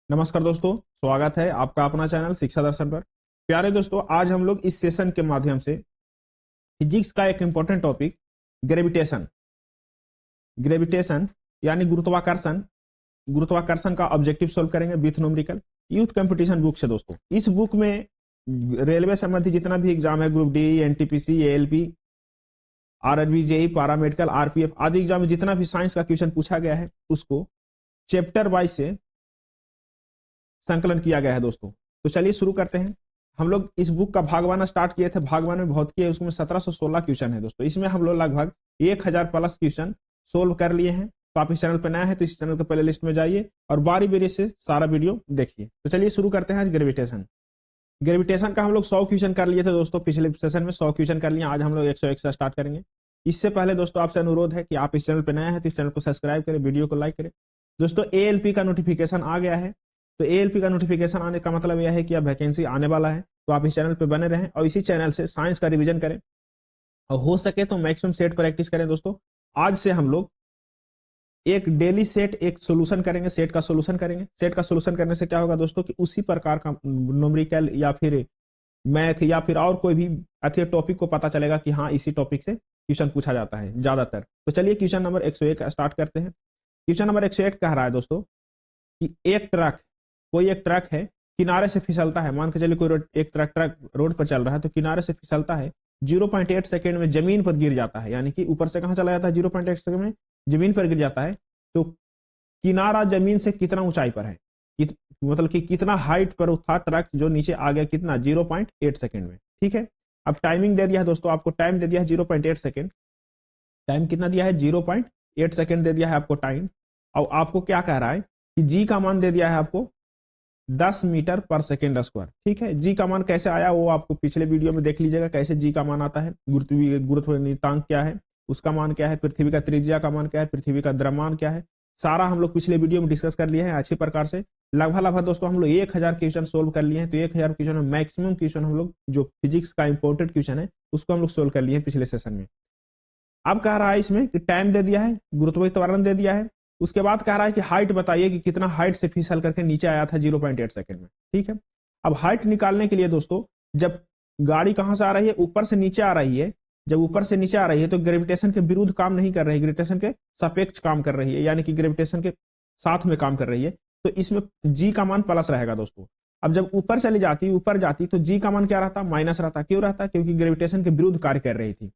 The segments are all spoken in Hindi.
नमस्कार दोस्तों, स्वागत है आपका अपना चैनल शिक्षा दर्शन पर। प्यारे दोस्तों, आज हम लोग इस सेशन के माध्यम से फिजिक्स का एक इंपॉर्टेंट टॉपिक ग्रेविटेशन ग्रेविटेशन यानी गुरुत्वाकर्षण गुरुत्वाकर्षण का ऑब्जेक्टिव सोल्व करेंगे with numerical. Youth competition book से दोस्तों, इस बुक में रेलवे संबंधी जितना भी एग्जाम है, group D, NTPC, ALP, RRB, JE, paramedical, RPF आदि एग्जाम में जितना भी साइंस का क्वेश्चन पूछा गया है उसको चैप्टर वाइज से संकलन किया गया है दोस्तों। तो चलिए शुरू करते हैं। हम लोग इस बुक का भागवाना स्टार्ट किए थे। भागवान में भौतिकी है, उसमें 1716 क्वेश्चन है दोस्तों। इसमें हम लोग लगभग 1000 प्लस क्वेश्चन सोल्व कर लिए हैं। तो आप इस चैनल पर नया है तो इस चैनल के प्ले लिस्ट में जाइए और बारी बारी से सारा वीडियो देखिए। तो चलिए शुरू करते हैं आज ग्रेविटेशन का हम लोग 100 क्वेश्चन कर लिए थे दोस्तों। पिछले सेशन में 100 क्वेश्चन कर लिए। आज हम लोग 101 से स्टार्ट करेंगे। इससे पहले दोस्तों आपसे अनुरोध है कि आप इस चैनल पर नया है तो इस चैनल को सब्सक्राइब करें, वीडियो को लाइक करें। दोस्तों एएलपी का नोटिफिकेशन आ गया है। तो एएलपी का नोटिफिकेशन आने का मतलब यह है कि अब वैकेंसी आने वाला है। तो आप इस चैनल पे बने रहें और इसी चैनल से साइंस का रिवीजन करें और हो सके तो मैक्सिमम सेट प्रैक्टिस करें दोस्तों। आज से हम लोग एक डेली सेट एक सोल्यूशन करेंगे, सेट का सोल्यूशन करेंगे। सेट का सोल्यूशन करने से क्या होगा दोस्तों कि उसी प्रकार का न्यूमेरिकल या फिर मैथ या फिर और कोई भी अच्छे टॉपिक को पता चलेगा कि हाँ इसी टॉपिक से क्वेश्चन पूछा जाता है ज्यादातर। तो चलिए क्वेश्चन नंबर 101 स्टार्ट करते हैं। क्वेश्चन नंबर 101 कह रहा है दोस्तों कि कोई एक ट्रक है, किनारे से फिसलता है। मान के चलिए कोई एक ट्रक रोड पर चल रहा है तो किनारे से फिसलता है, 0.8 सेकेंड में जमीन पर गिर जाता है। यानी कि ऊपर से कहां चला जाता है, 0.8 सेकेंड में जमीन पर गिर जाता है। तो किनारा जमीन से कितना ऊंचाई पर है, मतलब कि कितना हाइट पर था ट्रक जो नीचे आ गया, कितना 0.8 सेकेंड में। ठीक है, अब टाइमिंग दे दिया है दोस्तों, आपको टाइम दे दिया है 0.8 सेकेंड। टाइम कितना दिया है, 0.8 सेकेंड दे दिया है आपको टाइम। और आपको क्या कह रहा है कि जी का मान दे दिया है आपको 10 मीटर पर सेकेंड स्क्वायर। ठीक है, जी का मान कैसे आया वो आपको पिछले वीडियो में देख लीजिएगा कैसे जी का मान आता है। गुरुत्व नियतांक क्या है, उसका मान क्या है, पृथ्वी का त्रिज्या का मान क्या है, पृथ्वी का द्रव्यमान क्या है, सारा हम लोग पिछले वीडियो में डिस्कस कर लिए हैं अच्छी प्रकार से। लगभग दोस्तों हम लोग 1000 क्वेश्चन सोल्व कर लिए हैं। तो 1000 क्वेश्चन में मैक्सिमम क्वेश्चन हम लोग जो फिजिक्स का इंपॉर्टेंट क्वेश्चन है उसको हम लोग सोल्व कर लिए हैं पिछले सेशन में। अब कह रहा है इसमें कि टाइम दे दिया है, गुरुत्व त्वरण दे दिया है। उसके बाद कह रहा है कि हाइट बताइए कि कितना हाइट से फिसल करके नीचे आया था 0.8 सेकंड में। ठीक है, अब हाइट निकालने के लिए दोस्तों जब गाड़ी कहां से आ रही है, ऊपर से नीचे आ रही है। जब ऊपर से नीचे आ रही है तो ग्रेविटेशन के विरुद्ध काम नहीं कर रही है, ग्रेविटेशन के सापेक्ष काम कर रही है, यानी कि ग्रेविटेशन के साथ में काम कर रही है। तो इसमें जी का मान प्लस रहेगा दोस्तों। अब जब ऊपर चली जाती, ऊपर जाती तो जी का मान क्या रहता, माइनस रहता। क्यों रहता, क्योंकि ग्रेविटेशन के विरुद्ध कार्य कर रही थी।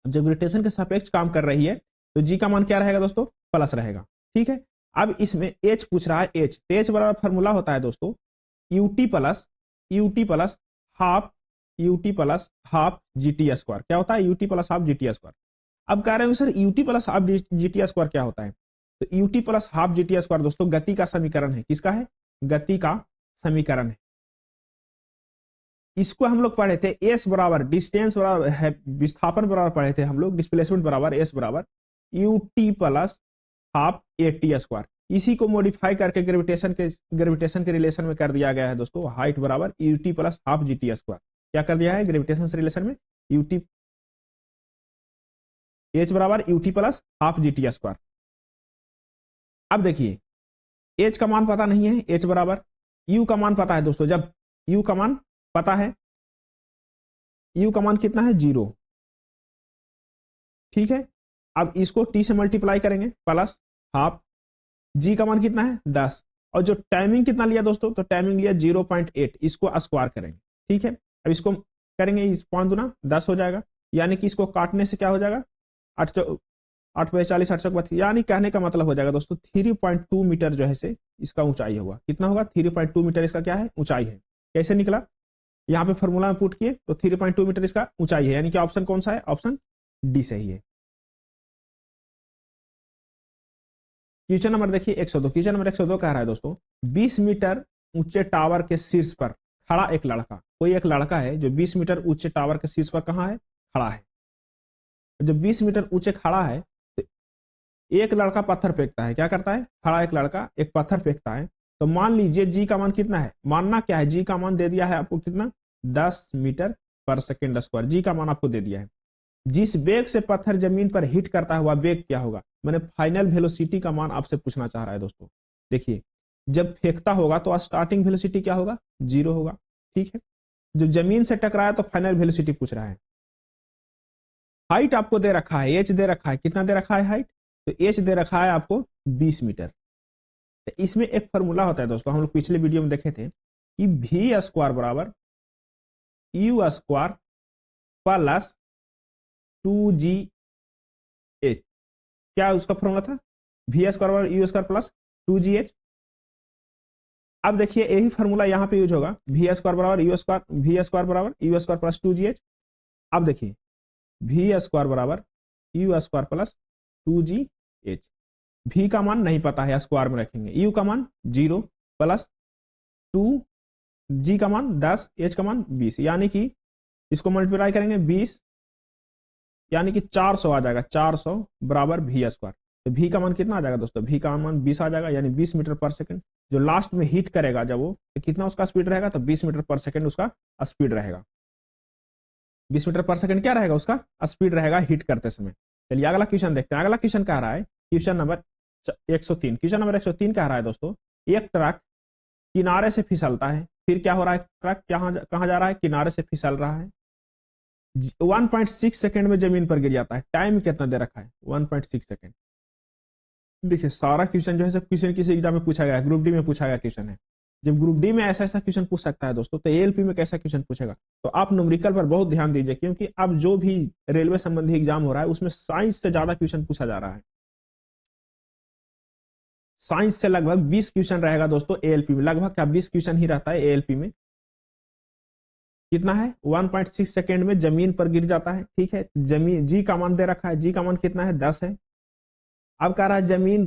अब जब ग्रेविटेशन के सापेक्ष काम कर रही है तो जी का मान क्या रहेगा दोस्तों, प्लस रहेगा। ठीक है, अब इसमें एच पूछ रहा है। एच बराबर फॉर्मूला होता है दोस्तों UT plus half GT square. क्या होता है, UT plus half GT square. अब कह रहे हैं sir UT plus half GT square क्या होता है। तो UT plus half GT square दोस्तों गति का समीकरण है। किसका है, गति का समीकरण है। इसको हम लोग पढ़े थे एस बराबर डिस्टेंस बराबर है, विस्थापन बराबर पढ़े थे हम लोग, डिस्प्लेसमेंट बराबर एस बराबर UT plus half A T square. इसी को मॉडिफाई करके ग्रेविटेशन के रिलेशन में कर दिया गया है दोस्तों, हाइट बराबर UT plus half GT square. क्या कर दिया है ग्रेविटेशन से रिलेशन में, यूटी एच बराबर UT plus half GT square. अब देखिए एच का मान पता नहीं है, एच बराबर यू का मान पता है दोस्तों। जब यू का मान पता है, यू का मान कितना है, 0। ठीक है, अब इसको टी से मल्टीप्लाई करेंगे प्लस हाफ, जी का मान कितना है 10। और जो टाइमिंग कितना लिया दोस्तों, तो टाइमिंग लिया 0.8। इसको स्क्वायर करेंगे। ठीक है, अब इसको करेंगे, इस 5 दूना 10 हो जाएगा। यानी कि इसको काटने से क्या हो जाएगा, 8 8 यानी कहने का मतलब हो जाएगा दोस्तों 3.2 मीटर जो है से इसका ऊंचाई होगा। कितना होगा, 3.2 मीटर इसका क्या है, ऊंचाई है। कैसे निकला, यहाँ पे फॉर्मूला में पुट किए तो 3.2 मीटर इसका ऊंचाई है। यानी कि ऑप्शन कौन सा है, ऑप्शन डी सही है। क्वेश्चन नंबर देखिए 102। क्वेश्चन नंबर 102 कह रहा है दोस्तों 20 मीटर ऊंचे टावर के शीर्ष पर खड़ा एक लड़का, कोई एक लड़का है जो 20 मीटर ऊंचे टावर के शीर्ष पर कहां है, खड़ा है। जब 20 मीटर ऊंचे खड़ा है तो एक लड़का पत्थर फेंकता है। क्या करता है, खड़ा एक लड़का एक पत्थर फेंकता है। तो मान लीजिए जी का मान कितना है, मानना क्या है, जी का मान दे दिया है आपको कितना, 10 मीटर पर सेकेंड स्क्वायर। जी का मान आपको दे दिया है। जिस वेग से पत्थर जमीन पर हिट करता हुआ वेग क्या होगा, मैंने फाइनल वेलोसिटी का मान आपसे पूछना चाह रहा है दोस्तों। देखिए जब फेंकता होगा तो स्टार्टिंग वेलोसिटी क्या होगा, 0 होगा। ठीक है, जो जमीन से टकराया तो फाइनल वेलोसिटी पूछ रहा है। हाइट आपको दे रखा है, एच दे रखा है, कितना दे रखा है हाइट, तो एच दे रखा है आपको 20 मीटर। तो इसमें एक फॉर्मूला होता है दोस्तों, हम लोग पिछले वीडियो में देखे थे कि वी स्क्वायर बराबर you square plus 2g H. क्या उसका फॉर्मूला था, वी स्क्वायर बराबर यू स्क्वायर प्लस 2gh। अब देखिए यही फॉर्मूला यहां पे यूज होगा, वी स्क्वायर बराबर यू स्क्वायर, वी स्क्वायर बराबर यू स्क्वायर प्लस 2gh। अब देखिए वी स्क्वायर बराबर you square plus 2gh। v का मान नहीं पता है, स्क्वायर में रखेंगे, u का मान 0 प्लस 2, g का मान 10, h का मान 20, यानी कि इसको मल्टीप्लाई करेंगे 20, यानी कि 400 आ जाएगा, 400 बराबर v स्क्वायर। तो v का मान कितना आ जाएगा दोस्तों, v का मान 20 आ जाएगा, यानी 20 मीटर पर सेकंड। जो लास्ट में हिट करेगा जब वो, तो कितना उसका स्पीड रहेगा, तो 20 मीटर पर सेकंड उसका स्पीड रहेगा। 20 मीटर पर सेकंड क्या रहेगा उसका स्पीड रहेगा हिट करते समय। चलिए अगला क्वेश्चन देखते हैं। अगला क्वेश्चन कह रहा है, क्वेश्चन नंबर 103। क्वेश्चन नंबर 103 कह रहा है दोस्तों, एक ट्रक किनारे से फिसलता है, फिर क्या हो रहा है, ट्रक कहां जा रहा है, किनारे से फिसल रहा है, 1.6 सेकंड में जमीन पर गिर जाता है। टाइम कितना दे रखा है, 1.6 सेकंड। देखिए सारा क्वेश्चन जो है सब क्वेश्चन किसी एग्जाम में पूछा गया, ग्रुप डी में पूछा गया क्वेश्चन है। जब ग्रुप डी में ऐसा ऐसा क्वेश्चन पूछ सकता है दोस्तों, तो एएलपी में कैसा क्वेश्चन पूछेगा। तो आप न्यूमेरिकल पर बहुत ध्यान दीजिए, क्योंकि अब जो भी रेलवे संबंधी एग्जाम हो रहा है उसमें साइंस से ज्यादा क्वेश्चन पूछा जा रहा है। साइंस से लगभग 20 क्वेश्चन रहेगा दोस्तों एएलपी में, लगभग क्या 20 क्वेश्चन ही रहता है एएलपी में। कितना है, 1.6 सेकेंड में जमीन पर गिर जाता है। ठीक है, जमीन जी का मान दे रखा है, जी का मान कितना है, 10 है। अब कह रहा है जमीन,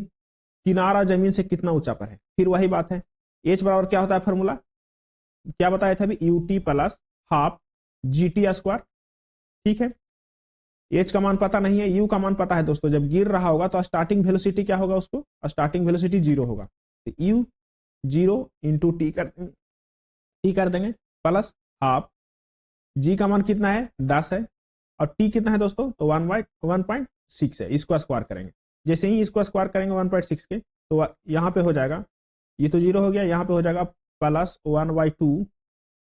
किनारा जमीन से कितना ऊंचा पर है। फिर वही बात है, एच बराबर क्या होता है, फॉर्मूला क्या बताया था अभी, UT plus half GT square. ठीक है, एच का मान पता नहीं है, यू का मान पता है दोस्तों। जब गिर रहा होगा तो स्टार्टिंग वेलोसिटी क्या होगा, उसको स्टार्टिंग वेलोसिटी 0 होगा, तो यू 0 इंटू टी कर देंगे प्लस हाफ, जी का मान कितना है, 10 है, और टी कितना है दोस्तों, तो 1.6 है। इसको स्क्वायर करेंगे, जैसे ही इसको स्क्वायर करेंगे 1.6 के, तो यहां पे हो जाएगा, ये तो 0 हो गया, यहां पे हो जाएगा प्लस 1/2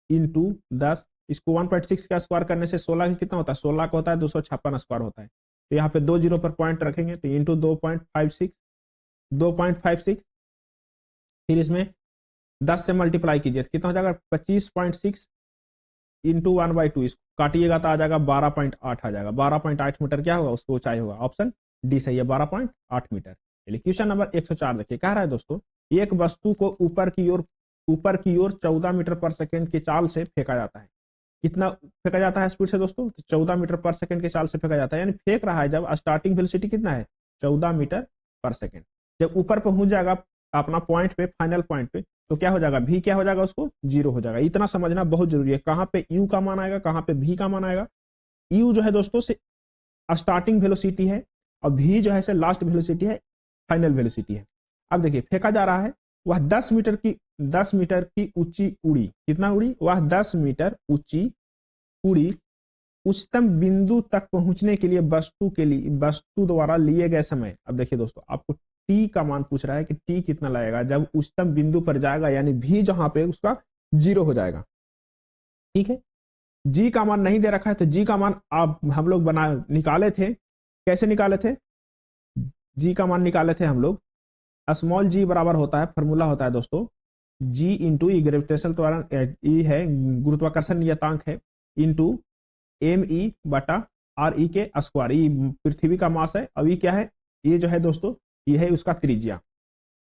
इंटू 10। इसको 1.6 का स्क्वायर करने से 16 का कितना होता है, 16 का होता है 256 स्क्वायर होता है। तो यहाँ पे 2 0 पर पॉइंट रखेंगे, तो इंटू 2.56, फिर इसमें 10 से मल्टीप्लाई कीजिए तो कितना हो जाएगा, 25.6 इंटू 1/2, इसको काटिएगा तो आ जाएगा 12.8 आ जाएगा। 12.8 मीटर क्या होगा, उसको ऊंचाई होगा। ऑप्शन डी सही है, 12.8 मीटर। चलिए क्वेश्चन नंबर 104 देखिए, कह रहा है दोस्तों, एक वस्तु को ऊपर की ओर 14 मीटर पर सेकंड की चाल से फेंका जाता है। कितना फेंका जाता है स्पीड से दोस्तों, तो 14 मीटर पर सेकंड की चाल से फेंका जाता है, यानी फेंक रहा है जब स्टार्टिंग वेलोसिटी कितना है, 14 मीटर पर सेकंड। जब ऊपर पहुंच जाएगा अपना पॉइंट पे, फाइनल पॉइंट पे, तो क्या हो जाएगा, भी क्या हो जाएगा, उसको 0 हो जाएगा। इतना समझना बहुत जरूरी है, कहां पे यू का मान आएगा, कहां पे भी का मान आएगा। यू जो है दोस्तों से स्टार्टिंग वेलोसिटी है, और भी जो है से लास्ट वेलोसिटी है, फाइनल वेलोसिटी है। अब देखिए फेंका जा रहा है, वह 10 मीटर की ऊंची उड़ी, कितना उड़ी, वह 10 मीटर ऊंची उड़ी। उच्चतम बिंदु तक पहुंचने के लिए वस्तु द्वारा लिए गए समय। अब देखिए दोस्तों, आपको टी का मान पूछ रहा है कि टी कितना लगेगा जब उच्चतम बिंदु पर जाएगा, यानी भी जहां पे उसका 0 हो जाएगा। ठीक है, जी का मान नहीं दे रखा है, तो जी का मान आप हम लोग निकाले थे, कैसे निकाले थे, जी का मान निकाले थे हम लोग, स्मॉल जी बराबर होता है, फॉर्मूला होता है दोस्तों, जी इंटू ई ग्रेविटेशनल त्वरण, ई है गुरुत्वाकर्षण नियतांक है, इंटू एम ई बटा आर ई के स्क्वायर। ई पृथ्वी का मास है, अभी क्या है, ये जो है दोस्तों ये है उसका त्रिज्या।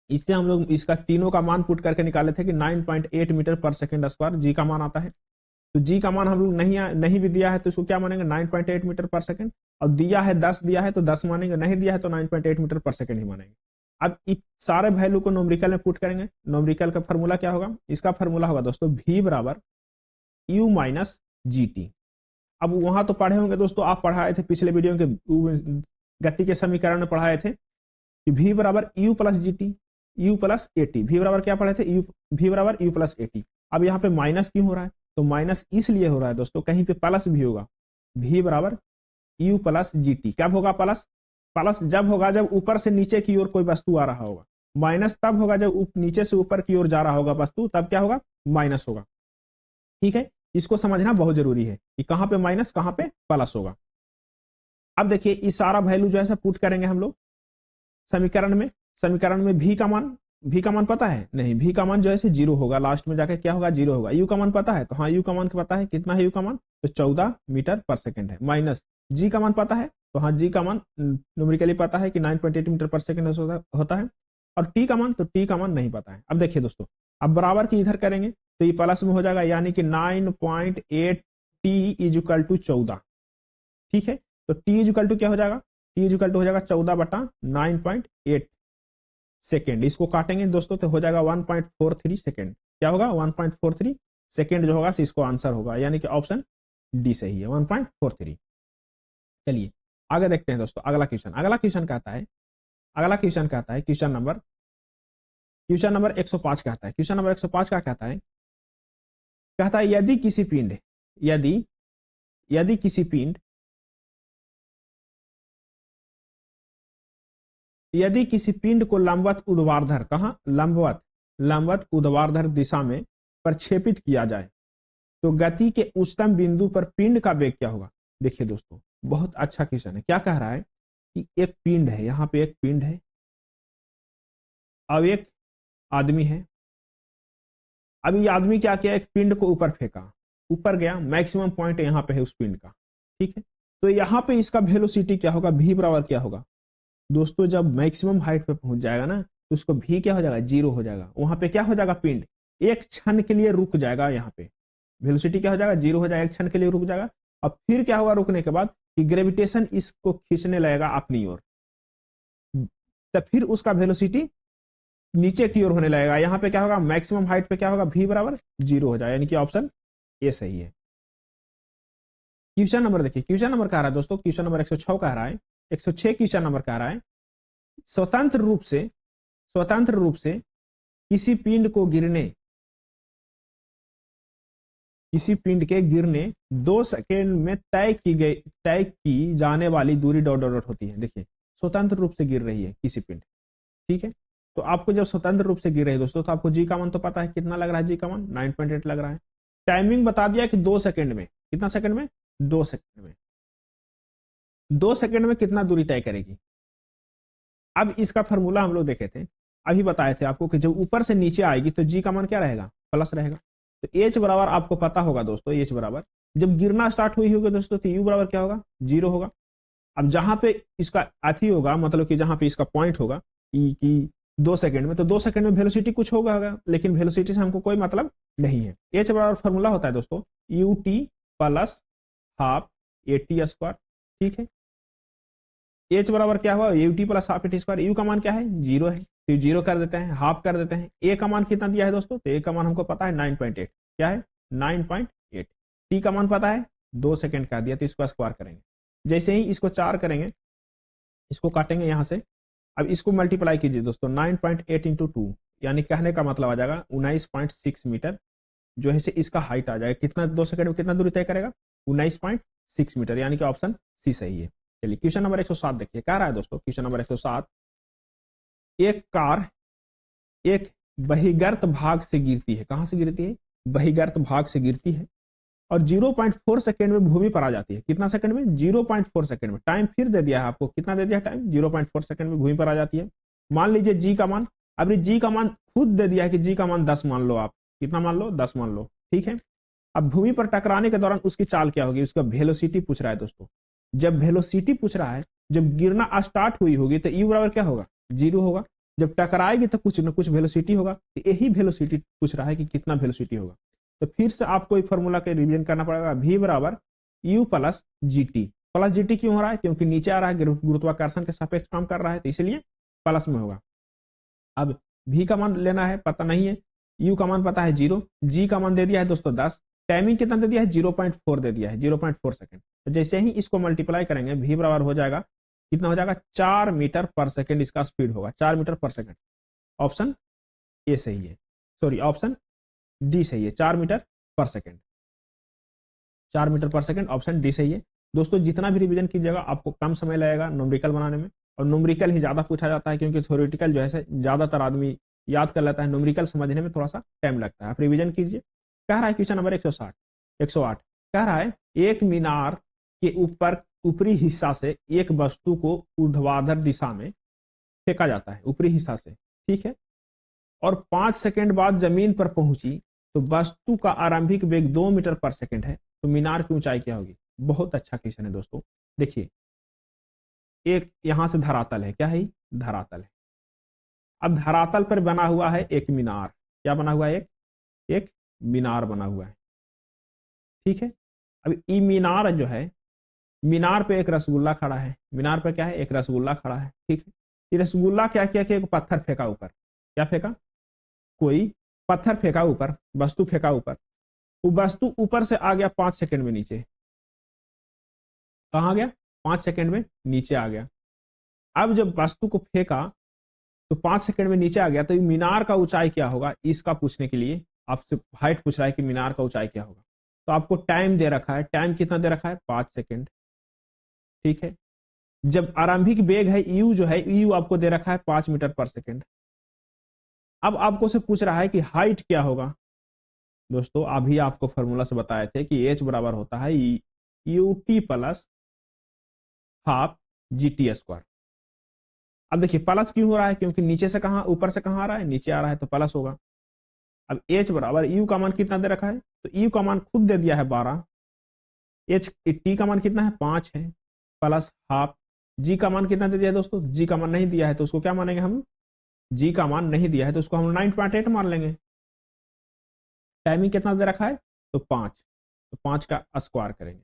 इससे हम लोग इसका तीनों का मान पुट करके निकाले थे कि 9.8 मीटर पर सेकंड स्क्वायर जी का मान आता है। तो जी का मान हम लोग नहीं भी दिया है तो इसको क्या मानेंगे, 9.8 मीटर पर सेकंड, और दिया है 10 दिया है तो 10 मानेंगे, नहीं दिया है तो 9.8 मीटर पर सेकंड ही मानेंगे। अब इस सारे वैल्यू को न्यूमेरिकल में पुट करेंगे। न्यूमेरिकल का फॉर्मूला क्या होगा, इसका फॉर्मूला होगा दोस्तों v बराबर u माइनस जी टी। अब वहां तो पढ़े होंगे दोस्तों, आप पढ़ाए थे पिछले वीडियो के गति के समीकरण में पढ़ाए थे कि v बराबर u plus G T, u plus A T. v बराबर क्या पढ़े थे, v बराबर u प्लस ए टी। अब यहाँ पे माइनस क्यों हो रहा है, तो माइनस इसलिए हो रहा है दोस्तों, कहीं पे प्लस भी होगा। v बराबर u प्लस जी टी, कब होगा प्लस, प्लस जब होगा जब ऊपर से नीचे की ओर कोई वस्तु आ रहा होगा। माइनस तब होगा जब नीचे से ऊपर की ओर जा रहा होगा वस्तु, तब क्या होगा, माइनस होगा। ठीक है, इसको समझना बहुत जरूरी है कि कहां पे माइनस कहां पे प्लस होगा। अब देखिए इस सारा वैल्यू जो है पुट करेंगे हम लोग समीकरण में। समीकरण में भी का मान पता है नहीं, भी का मान जो है 0 होगा, लास्ट में जाके क्या होगा, 0 होगा। यू का मान पता है, तो हाँ यू का मान पता है, कितना है यू का मान, तो 14 मीटर पर सेकंड है। माइनस जी का मान पता है, तो हाँ जी का मान न्यूमेरिकली पता है कि 9.8 मीटर पर सेकंड होता है। और टी का मान, तो टी का मान नहीं पता है। अब देखिए दोस्तों, अब बराबर की इधर करेंगे तो ये प्लस में हो जाएगा, यानी कि 9.8 टी इज इक्वल टू 14। ठीक है, तो टी इज इक्वल टू क्या हो जाएगा, टी इज इक्वल टू हो जाएगा 14/9.8 सेकेंड। इसको काटेंगे दोस्तों तो हो जाएगा 1.43 सेकेंड। क्या होगा, 1.43 सेकेंड जो होगा इसको आंसर होगा, यानी कि ऑप्शन डी सही है, 1.43। चलिए आगे देखते हैं दोस्तों अगला क्वेश्चन। क्वेश्चन नंबर 105 कहता है, क्वेश्चन नंबर 105 का कहता है यदि किसी पिंड यदि किसी पिंड को लंबवत ऊर्ध्वाधर, कहां, लंबवत ऊर्ध्वाधर दिशा में प्रक्षेपित किया जाए तो गति के उच्चतम बिंदु पर पिंड का वेग क्या होगा। देखिए दोस्तों बहुत अच्छा क्वेश्चन है। क्या कह रहा है कि एक पिंड है, यहां पे एक पिंड है, अब एक आदमी है। अब ये आदमी क्या किया, एक पिंड को ऊपर फेंका, ऊपर गया, मैक्सिमम पॉइंट यहां पे है उस पिंड का। ठीक है, तो यहां पे इसका वेलोसिटी क्या होगा, भी बराबर क्या होगा दोस्तों, जब मैक्सिमम हाइट पे पहुंच जाएगा ना तो उसको भी क्या हो जाएगा, 0 हो जाएगा। वहां पे क्या हो जाएगा, पिंड एक क्षण के लिए रुक जाएगा, यहाँ पे वेलोसिटी क्या हो जाएगा, 0 हो जाएगा, एक क्षण के लिए रुक जाएगा। अब फिर क्या होगा रुकने के बाद कि ग्रेविटेशन इसको खींचने लगेगा अपनी ओर, तब फिर उसका वेलोसिटी नीचे की ओर होने लगेगा। यहाँ पे क्या होगा, मैक्सिमम हाइट पे क्या होगा, भी बराबर 0 हो जाएगा, यानी कि ऑप्शन ए सही है। क्वेश्चन नंबर देखिए, क्वेश्चन नंबर कह रहा है दोस्तों, क्वेश्चन नंबर 106 कह रहा है, 106 क्वेश्चन नंबर कह रहा है स्वतंत्र रूप से किसी पिंड के गिरने 2 सेकेंड में तय की जाने वाली दूरी डॉट डॉट होती है। देखिए स्वतंत्र रूप से गिर रही है किसी पिंड, ठीक है, तो आपको जब स्वतंत्र रूप से गिर रही है दोस्तों, तो आपको जी का मान तो पता है, कितना लग रहा है जी का मान, 9.8 लग रहा है। टाइमिंग बता दिया कि 2 सेकेंड में, कितना सेकेंड में, 2 सेकेंड में, 2 सेकेंड में कितना दूरी तय करेगी। अब इसका फॉर्मूला हम लोग देखे थे, अभी बताए थे आपको कि जब ऊपर से नीचे आएगी तो जी का मान क्या रहेगा, प्लस रहेगा। तो एच बराबर आपको पता होगा दोस्तों, एच बराबर जब गिरना स्टार्ट हुई होगी दोस्तों तो यू बराबर क्या होगा, 0 होगा। अब जहां पे इसका अथी होगा, मतलब कि जहां पे इसका पॉइंट होगा कि 2 सेकंड में, तो 2 सेकंड में वेलोसिटी कुछ होगा, लेकिन वेलोसिटी से हमको कोई मतलब नहीं है। एच बराबर फॉर्मूला होता है दोस्तों U T plus half A T square. ठीक है, एच बराबर क्या हुआ, U T plus half A T square. You का मान क्या है, 0 है, तो 0 कर देते हैं, हाफ कर देते हैं। ए का मान कितना दिया है दोस्तों, तो ए का मान हमको पता है 9.8, क्या है 9.8। टी का मान पता है 2 सेकंड का दिया, तो इसको स्क्वायर करेंगे। जैसे ही इसको 4 करेंगे, इसको काटेंगे यहां से, अब इसको मल्टीप्लाई कीजिए दोस्तों, 9.8 इंटू 2, यानी कहने का मतलब आ जाएगा 19.6 मीटर जो है से इसका हाइट आ जाएगा। कितना 2 सेकंड में कितना दूरी तय करेगा, 19.6 मीटर, यानी कि ऑप्शन सी सही है। चलिए क्वेश्चन नंबर 107 देखिए, कह रहा है दोस्तों क्वेश्चन नंबर 107, एक कार एक बहिर्गत भाग से गिरती है, कहां से गिरती है, बहिर्गत भाग से गिरती है और 0.4 सेकंड में भूमि पर आ जाती है। कितना सेकंड में, 0.4 सेकंड में। टाइम फिर दे दिया है आपको, कितना दे दिया टाइम, 0.4 सेकंड में भूमि पर आ जाती है। मान लीजिए जी का मान, अब जी का मान खुद दे दिया है कि जी का मान 10 मान लो, आप कितना मान लो, 10 मान लो। ठीक है, अब भूमि पर टकराने के दौरान उसकी चाल क्या होगी, उसका वेलोसिटी पूछ रहा है दोस्तों। जब वेलोसिटी पूछ रहा है, जब गिरना स्टार्ट हुई होगी तो यू बराबर क्या होगा, 0 होगा। जब टकराएगी तो कुछ ना कुछ वेलोसिटी होगा, तो यही वेलोसिटी पूछ रहा है कि कितना वेलोसिटी होगा। तो फिर से आपको एक फॉर्मूला के रिवीजन करना पड़ेगा, v बराबर u plus G T. Plus G T क्यों हो रहा है, क्योंकि नीचे आ रहा है, गुरुत्वाकर्षण के सापेक्ष काम कर रहा है, तो इसलिए प्लस में होगा। अब v का मान लेना है, पता नहीं है, u का मान पता है 0, g का मान दे दिया है दोस्तों 10, टाइमिंग कितना दे दिया है, 0.4 दे दिया है, 0.4 सेकंड। तो जैसे ही इसको मल्टीप्लाई करेंगे, v बराबर हो जाएगा, कितना हो जाएगा, 4 मीटर पर सेकंड इसका स्पीड होगा, 4 मीटर पर सेकंड। ऑप्शन ए सही है, सॉरी ऑप्शन डी सही है, 4 मीटर पर सेकंड, 4 मीटर पर सेकंड, ऑप्शन डी सही है। दोस्तों जितना भी रिवीजन कीजिएगा आपको कम समय लगेगा न्यूमेरिकल बनाने में, और न्यूमेरिकल ही ज्यादा पूछा जाता है, क्योंकि थ्योरेटिकल जो है ज्यादातर आदमी याद कर लेता है, न्यूमेरिकल समझने में थोड़ा सा टाइम लगता है। आप रिवीजन कीजिए। कह रहा है क्वेश्चन नंबर 108 कह रहा है एक मीनार के ऊपर ऊपरी हिस्सा से एक वस्तु को ऊर्ध्वाधर दिशा में फेंका जाता है, ऊपरी हिस्सा से, ठीक है, और 5 सेकंड बाद जमीन पर पहुंची तो वस्तु का आरंभिक वेग 2 मीटर पर सेकंड है, तो मीनार की ऊंचाई क्या होगी? बहुत अच्छा क्वेश्चन है दोस्तों। देखिए, एक यहां से धरातल है, क्या है? धरातल है। अब धरातल पर बना हुआ है एक मीनार। क्या बना हुआ है? एक मीनार बना हुआ है, ठीक है। अब ये मीनार जो है, मीनार पे एक रसगुल्ला खड़ा है। मीनार पे क्या है? एक रसगुल्ला खड़ा है, ठीक है। ये रसगुल्ला क्या किया कि एक पत्थर फेंका ऊपर। क्या फेंका? कोई पत्थर फेंका ऊपर, वस्तु फेंका ऊपर। वो वस्तु ऊपर से आ गया 5 सेकंड में नीचे। कहां गया? 5 सेकंड में नीचे आ गया। अब जब वस्तु को फेंका तो 5 सेकंड में नीचे आ गया, तो मीनार का ऊंचाई क्या होगा? इसका पूछने के लिए आपसे हाइट पूछ रहा है कि मीनार का ऊंचाई क्या होगा। तो आपको टाइम दे रखा है। टाइम कितना दे रखा है? 5 सेकंड, ठीक है। जब आरंभिक वेग है यू जो है, यू आपको दे रखा है 5 मीटर पर सेकंड। अब आपको से पूछ रहा है कि हाइट क्या होगा। दोस्तों अभी आपको फॉर्मूला से बताए थे कि एच बराबर होता है U T plus half G T square. अब देखिए प्लस क्यों हो रहा है? क्योंकि नीचे से कहां, ऊपर से कहां आ रहा है? नीचे आ रहा है, तो प्लस होगा। अब एच बराबर यू का मान कितना दे रखा है? तो यू का मान खुद दे दिया है 12। एच टी का मान कितना है? 5 है, प्लस हाफ। जी का मान कितना दे दिया है दोस्तों? जी का मान नहीं दिया है, तो उसको क्या मानेंगे हम? जी का मान नहीं दिया है तो उसको हम 9.8 मान लेंगे। टाइमिंग कितना दे रखा है? तो 5, तो 5 का स्क्वायर करेंगे।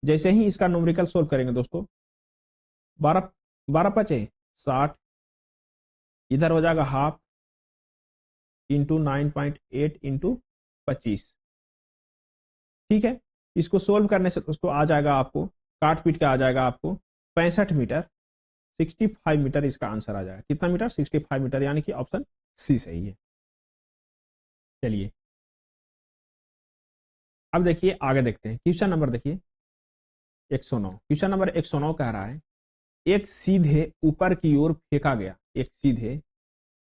जैसे ही इसका न्यूमेरिकल सोल्व करेंगे दोस्तों, 12 12 5 60, इधर हो जाएगा हाफ इंटू 9.8 इंटू 25, ठीक है। इसको सोल्व करने से दोस्तों आ जाएगा आपको, काट पीट के आ जाएगा आपको 65 मीटर, 65 मीटर इसका आंसर आ जाएगा। कितना मीटर? 65 मीटर, यानी कि ऑप्शन सी सही है। चलिए अब देखिए आगे देखते हैं। क्वेश्चन नंबर देखिए 109। क्वेश्चन नंबर 109 कह रहा है एक सीधे ऊपर की ओर फेंका गया, एक सीधे,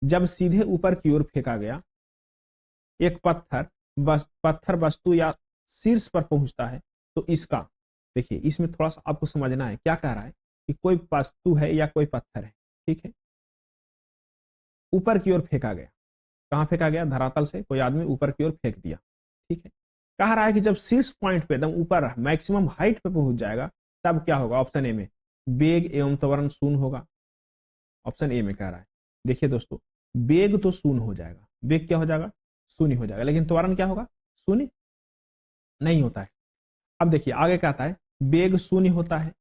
जब सीधे ऊपर की ओर फेंका गया एक पत्थर वस्तु या शीर्ष पर पहुंचता है तो इसका, देखिए इसमें थोड़ा सा आपको समझना है। क्या कह रहा है कि कोई वस्तु है या कोई पत्थर है, ठीक है, ऊपर की ओर फेंका गया। कहां फेंका गया? धरातल से कोई आदमी ऊपर की ओर फेंक दिया, ठीक है। कह रहा है कि जब शीर्ष पॉइंट पे एकदम ऊपर मैक्सिमम हाइट पे पहुंच जाएगा तब क्या होगा? ऑप्शन ए में वेग एवं त्वरण शून्य होगा। ऑप्शन ए में कह रहा है। देखिए दोस्तों, वेग तो शून्य हो जाएगा, वेग क्या हो जाएगा? शून्य हो जाएगा, लेकिन त्वरण क्या होगा? शून्य नहीं होता है। अब देखिए आगे क्या आता है, वेग शून्य होता है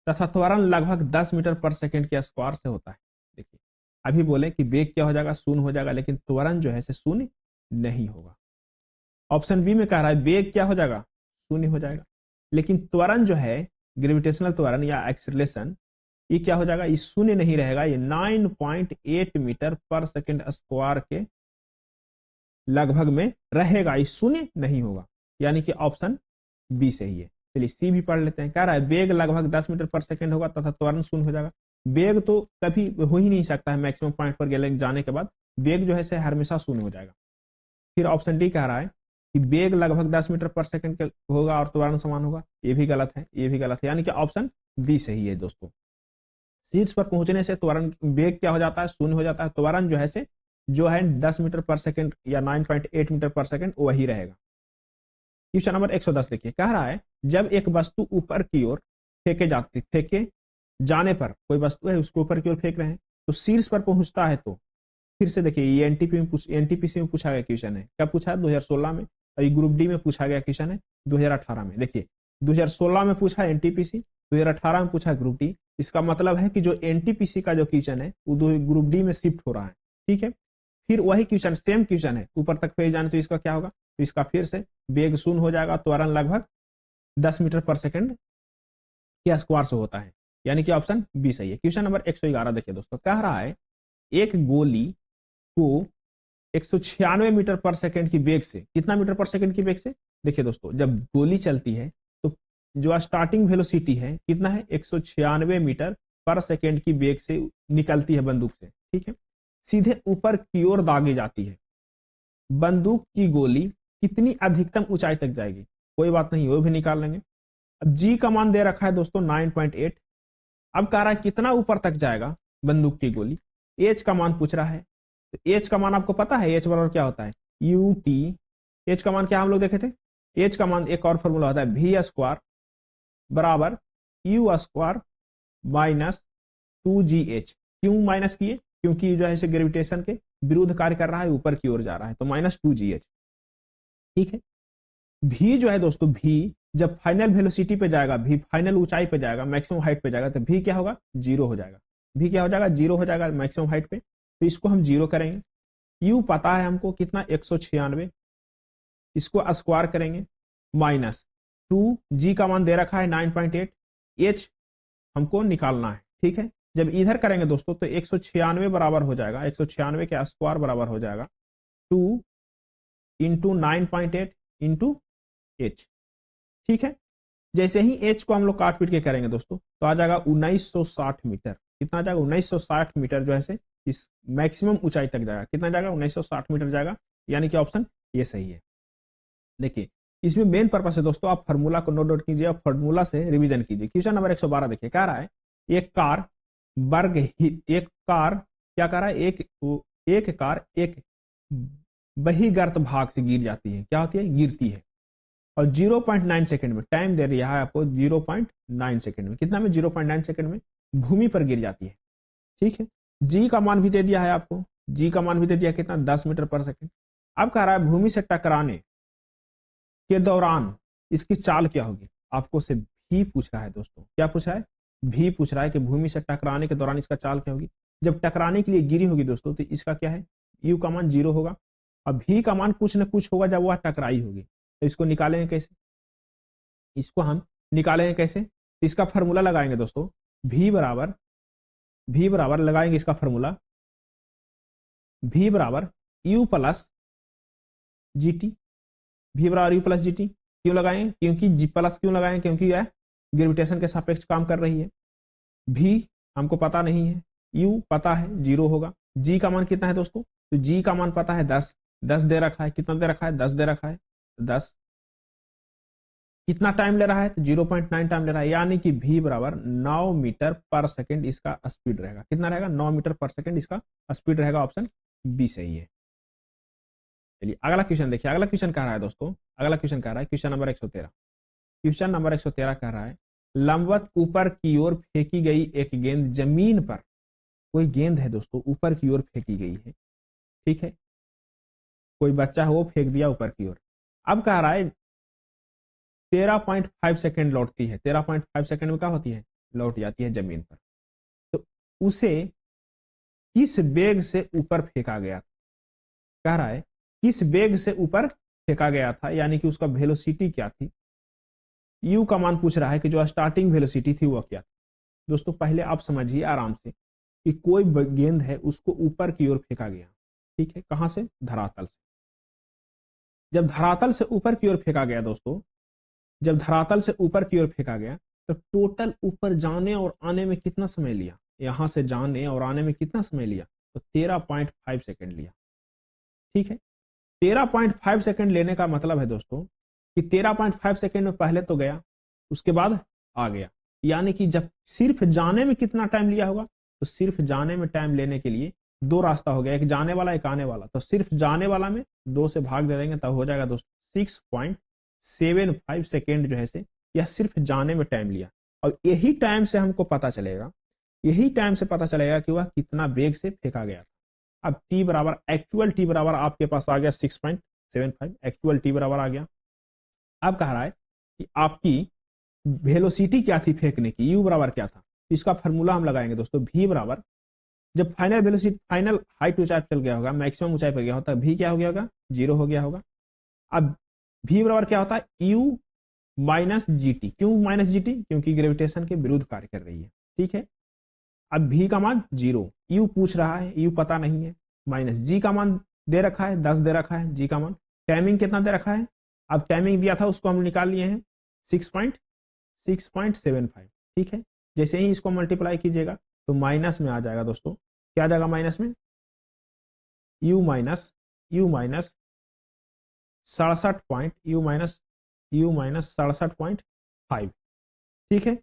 तथा त्वरण लगभग 10 मीटर पर सेकंड के स्क्वायर से होता है। देखिए अभी बोले कि वेग क्या हो जाएगा? शून्य हो जाएगा, लेकिन त्वरण जो है शून्य नहीं होगा। ऑप्शन बी में कह रहा है वेग क्या हो जाएगा? शून्य हो जाएगा, लेकिन त्वरण जो है ग्रेविटेशनल त्वरण या एक्सीलरेशन, ये क्या हो जाएगा? ये शून्य नहीं रहेगा, ये 9.8 मीटर पर सेकंड स्क्वायर के लगभग में रहेगा, ये शून्य नहीं होगा, यानी कि ऑप्शन बी सही है। चलिए सी भी पढ़ लेते हैं। कह रहा है वेग लगभग 10 मीटर पर सेकंड होगा तथा त्वरण शून्य हो जाएगा। वेग तो कभी हो ही नहीं सकता है, मैक्सिमम पॉइंट पर जाने के बाद वेग जो है हमेशा शून्य हो जाएगा। फिर ऑप्शन डी कह रहा है कि वेग लगभग 10 मीटर पर सेकंड होगा और त्वरण समान होगा। ये भी गलत है, ये भी गलत है, यानी कि ऑप्शन बी सही है दोस्तों। शीर्ष पर पहुंचने से त्वरण, वेग क्या हो जाता है? शून्य हो जाता है। त्वरण जो है 10 मीटर पर सेकंड या 9.8 मीटर पर सेकंड वही रहेगा। क्वेश्चन नंबर 110 देखिए, कह रहा है जब एक वस्तु ऊपर की ओर फेंके जाने पर, कोई वस्तु है उसको ऊपर की ओर फेंक रहे हैं तो शीर्ष पर पहुंचता है, तो फिर से देखिए ये एनटीपीसी में पूछा गया क्वेश्चन है। क्या पूछा है? 2016 में। और ये ग्रुप डी में पूछा गया क्वेश्चन है 2018 में। देखिए 2016 में पूछा एनटीपीसी, 2018 में पूछा ग्रुप डी। इसका मतलब है कि जो एनटीपीसी का जो क्वेश्चन है वो ग्रुप डी में शिफ्ट हो रहा है, ठीक है। फिर वही क्वेश्चन, सेम क्वेश्चन है, ऊपर तक फेंक जाने तो इसका क्या होगा? तो इसका फिर से वेग शून्य हो जाएगा, त्वरण लगभग 10 मीटर पर सेकंड के स्क्वायर से होता है, यानी कि ऑप्शन बी सही है। क्वेश्चन नंबर 111 देखिए दोस्तों, कह रहा है एक गोली को 196 मीटर पर सेकंड की वेग से, कितना मीटर पर सेकंड की वेग से? देखिए दोस्तों, जब गोली चलती है तो जो स्टार्टिंग वेलोसिटी है कितना है? 196 मीटर पर सेकेंड की वेग से निकलती है बंदूक से, ठीक है, सीधे ऊपर की ओर दागी जाती है। बंदूक की गोली कितनी अधिकतम ऊंचाई तक जाएगी, कोई बात नहीं, वो भी निकाल लेंगे। अब जी का मान दे रखा है दोस्तों 9.8। अब कह रहा है कितना ऊपर तक जाएगा बंदूक की गोली, एच का मान पूछ रहा है। तो एच का मान आपको पता है, एच बराबर क्या होता है, यू टी। एच का मान क्या हम लोग देखे थे, एच का मान एक और फॉर्मूला होता है वी स्क्वायर बराबर यू स्क्वायर माइनस 2gh। क्यों माइनस किए, क्योंकि जो है ग्रेविटेशन के विरुद्ध कार्य कर रहा है, ऊपर की ओर जा रहा है, तो माइनस 2gh, ठीक है। भी जो है दोस्तों, भी जब फाइनल वेलोसिटी पे जाएगा, भी फाइनल ऊंचाई पे जाएगा, मैक्सिमम हाइट पे जाएगा, तो भी क्या होगा, जीरो हो जाएगा। भी क्या हो जाएगा, जीरो हो जाएगा मैक्सिमम हाइट पे, तो इसको हम जीरो करेंगे। यू पता है हमको कितना 196, इसको स्क्वायर करेंगे माइनस 2, जी का मान दे रखा है 9.8, एच हमको निकालना है, ठीक है। जब इधर करेंगे दोस्तों तो 196 बराबर हो जाएगा, 196 के स्क्वायर बराबर हो जाएगा 2 इंटू 9.8 इंटू एच, ठीक है। जैसे ही एच को हम लोग काट पीट के करेंगे दोस्तों तो आ जाएगा 1960 मीटर। कितना जाएगा, 1960 मीटर जो है से इस मैक्सिमम ऊंचाई तक जाएगा। कितना जाएगा, 1960 मीटर जाएगा, यानी कि ऑप्शन ये सही है। देखिए इसमें मेन पर्पस है दोस्तों, आप फार्मूला को नोट डाउन कीजिए और फार्मूला से रिवीजन कीजिए। क्वेश्चन नंबर 112 देखिए, कह रहा है एक कार क्या कह रहा है, एक कार एक बहिर्गत भाग से गिर जाती है, क्या होती है, गिरती है, और 0.9 सेकंड में, टाइम दे रहा है आपको 0.9 सेकंड में, कितना में, 0.9 सेकंड में भूमि पर गिर जाती है, ठीक है। जी का मान भी दे दिया है आपको, जी का मान भी दे दिया कितना, 10 मीटर पर सेकंड। अब कह रहा है भूमि से टकराने के दौरान इसकी चाल क्या होगी, आपको से भी पूछ रहा है दोस्तों, क्या पूछ रहा है, भी पूछ रहा है कि भूमि से टकराने के दौरान इसका चाल क्या होगी। जब टकराने के लिए गिरी होगी दोस्तों तो इसका क्या है, यू का मान 0 होगा, और भी का मान कुछ न कुछ होगा जब वह टकराई होगी। तो इसको निकालेंगे कैसे, इसको हम निकालेंगे कैसे, इसका फॉर्मूला लगाएंगे दोस्तों, भी बराबर लगाएंगे इसका फॉर्मूला, भी बराबर यू प्लस जी टी, भी बराबर यू प्लस जी टी। क्यों लगाएंगे, क्योंकि जी प्लस क्यों लगाएंगे, क्योंकि यह ग्रेविटेशन के सापेक्ष काम कर रही है। भी हमको पता नहीं है, यू पता है 0 होगा, जी का मान कितना है दोस्तों, तो जी का मान पता है 10 दे रखा है, कितना दे रखा है, 10 दे रखा है, 10 कितना टाइम ले रहा है, तो 0.9 टाइम ले रहा है, यानी कि v बराबर 9 मीटर पर सेकंड इसका स्पीड रहेगा। कितना रहेगा, 9 मीटर पर सेकंड इसका स्पीड रहेगा, ऑप्शन बी सही है। चलिए अगला क्वेश्चन देखिए, अगला क्वेश्चन कह रहा है दोस्तों, अगला क्वेश्चन कह रहा है क्वेश्चन नंबर 113। क्वेश्चन नंबर 113 कह रहा है लंबवत ऊपर की ओर फेंकी गई एक गेंद जमीन पर, कोई गेंद है दोस्तों ऊपर की ओर फेंकी गई है, ठीक है, कोई बच्चा है वो फेंक दिया ऊपर की ओर। अब कह रहा है 13.5 सेकंड लौटती है, 13.5 सेकंड में क्या होती है, लौट जाती है जमीन पर। तो उसे किस वेग से ऊपर फेंका गया, कह रहा है किस वेग से ऊपर फेंका गया था, यानी कि उसका वेलोसिटी क्या थी। यू का मान पूछ रहा है कि जो स्टार्टिंग वेलोसिटी थी वो क्या थी। दोस्तों पहले आप समझिए आराम से कि कोई गेंद है उसको ऊपर की ओर फेंका गया, ठीक है, कहां से, धरातल से। जब धरातल से ऊपर की ओर फेंका गया दोस्तों, जब धरातल से ऊपर की ओर फेंका गया तो टोटल ऊपर जाने और आने में कितना समय लिया, यहां से जाने और आने में कितना समय लिया, तो 13.5 सेकंड लिया, ठीक है। 13.5 सेकंड लेने का मतलब है दोस्तों कि 13.5 सेकंड में पहले तो गया, उसके बाद आ गया, यानी कि जब सिर्फ जाने में कितना टाइम लिया होगा, तो सिर्फ जाने में टाइम लेने के लिए दो रास्ता हो गया, एक जाने वाला एक आने वाला, तो सिर्फ जाने वाला में 2 से भाग दे देंगे तब हो जाएगा दोस्तों 6.75 सेकेंड जो है से, यह सिर्फ जाने में टाइम लिया। और यही टाइम से हमको पता चलेगा, यही टाइम से पता चलेगा कि वह कितना वेग से फेंका गया था। अब टी बराबर, एक्चुअल टी बराबर आपके पास आ गया 6.75, एक्चुअल टी बराबर आ गया। अब कह रहा है कि आपकी वेलोसिटी क्या थी फेंकने की, यू बराबर क्या था, इसका फॉर्मूला हम लगाएंगे दोस्तों, भी बराबर जब फाइनल वेलोसिटी, फाइनल हाइट ऊंचाई चल गया होगा, मैक्सिमम ऊंचाई पर गया होता है, भी क्या हो गया होगा, 0 हो गया होगा। अब भी बराबर क्या होता है, यू माइनस जी टी। क्यों माइनस जी टी, क्योंकि ग्रेविटेशन के विरुद्ध कार्य कर रही है, ठीक है। अब भी का मान 0, यू पूछ रहा है, यू पता नहीं है, माइनस जी का मान दे रखा है 10 दे रखा है, जी का मान, टाइमिंग कितना दे रखा है, अब टाइमिंग दिया था उसको हम निकाल लिए हैं 6.75, ठीक है। जैसे ही इसको मल्टीप्लाई कीजिएगा तो माइनस में आ जाएगा दोस्तों। क्या आ जाएगा माइनस में? u माइनस 67.5, ठीक है।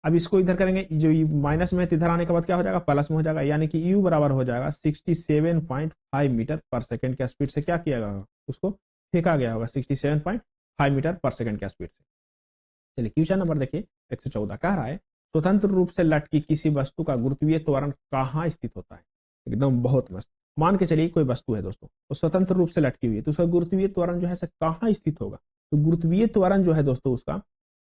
अब इसको इधर करेंगे, जो माइनस में इधर आने के बाद क्या हो जाएगा? प्लस में हो जाएगा, यानी कि u बराबर हो जाएगा 67.5 मीटर पर सेकंड के स्पीड से क्या किया गया? उसको फेंका गया होगा 67.5 मीटर पर सेकंड के स्पीड से। चलिए क्वेश्चन नंबर देखिए 114 कह रहा है स्वतंत्र रूप से लटकी किसी वस्तु का गुरुत्वीय त्वरण कहाँ स्थित होता है? एकदम बहुत मस्त। मान के चलिए कोई वस्तु है दोस्तों, वो स्वतंत्र रूप से लटकी हुई है, तो उसका गुरुत्वीय त्वरण जो है कहाँ स्थित होगा? तो गुरुत्वीय त्वरण जो है दोस्तों उसका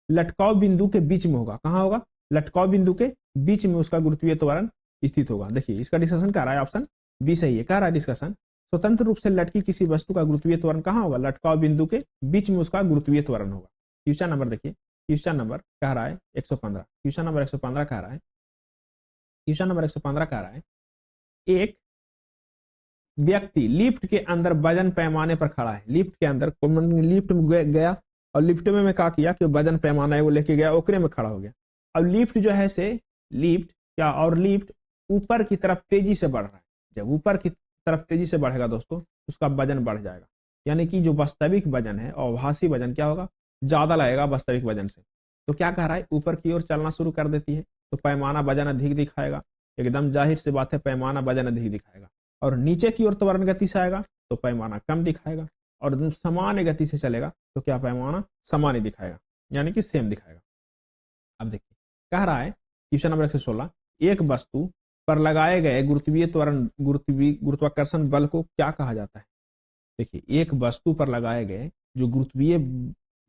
लटकाव बिंदु के बीच में होगा। कहाँ होगा? लटकाव बिंदु के बीच में उसका गुरुत्वीय त्वरण स्थित होगा। देखिए इसका डिस्कशन कर रहा है, ऑप्शन बी सही है। कह रहा है डिस्कशन स्वतंत्र रूप से लटकी किसी वस्तु का गुरुत्वीय त्वरण कहाँ होगा? लटकाव बिंदु के बीच में उसका गुरुत्वीय त्वरण होगा। क्वेश्चन नंबर देखिए, क्वेश्चन नंबर कह रहा है 115। क्वेश्चन नंबर 115 कह रहा है, क्वेश्चन नंबर 115 कह रहा है एक व्यक्ति लिफ्ट के अंदर वजन पैमाने पर खड़ा है। लिफ्ट के अंदर लिफ्ट में गया और लिफ्ट में क्या किया कि वजन पैमाना है वो लेके गया, ओकरे में खड़ा हो गया। अब लिफ्ट जो है से लिफ्ट क्या, और लिफ्ट ऊपर की तरफ तेजी से बढ़ रहा है। जब ऊपर की तरफ तेजी से बढ़ेगा दोस्तों उसका वजन बढ़ जाएगा, यानी कि जो वास्तविक वजन है और आभासी वजन क्या होगा? ज्यादा लगेगा वास्तविक वजन से। तो क्या कह रहा है? ऊपर की ओर चलना शुरू कर देती है तो पैमाना वजन अधिक दिखाएगा, एकदम जाहिर सी बात है पैमाना वजन अधिक दिखाएगा। और नीचे की ओर त्वरण गति से आएगा तो पैमाना कम दिखाएगा, और सामान्य गति से चलेगा तो क्या पैमाना सामान्य दिखाएगा, यानी कि सेम दिखाएगा। अब देखिए कह रहा है क्वेश्चन नंबर 116 एक वस्तु पर लगाए गए गुरुत्वीय त्वरण गुरुत्वाकर्षण बल को क्या कहा जाता है? देखिए एक वस्तु पर लगाए गए जो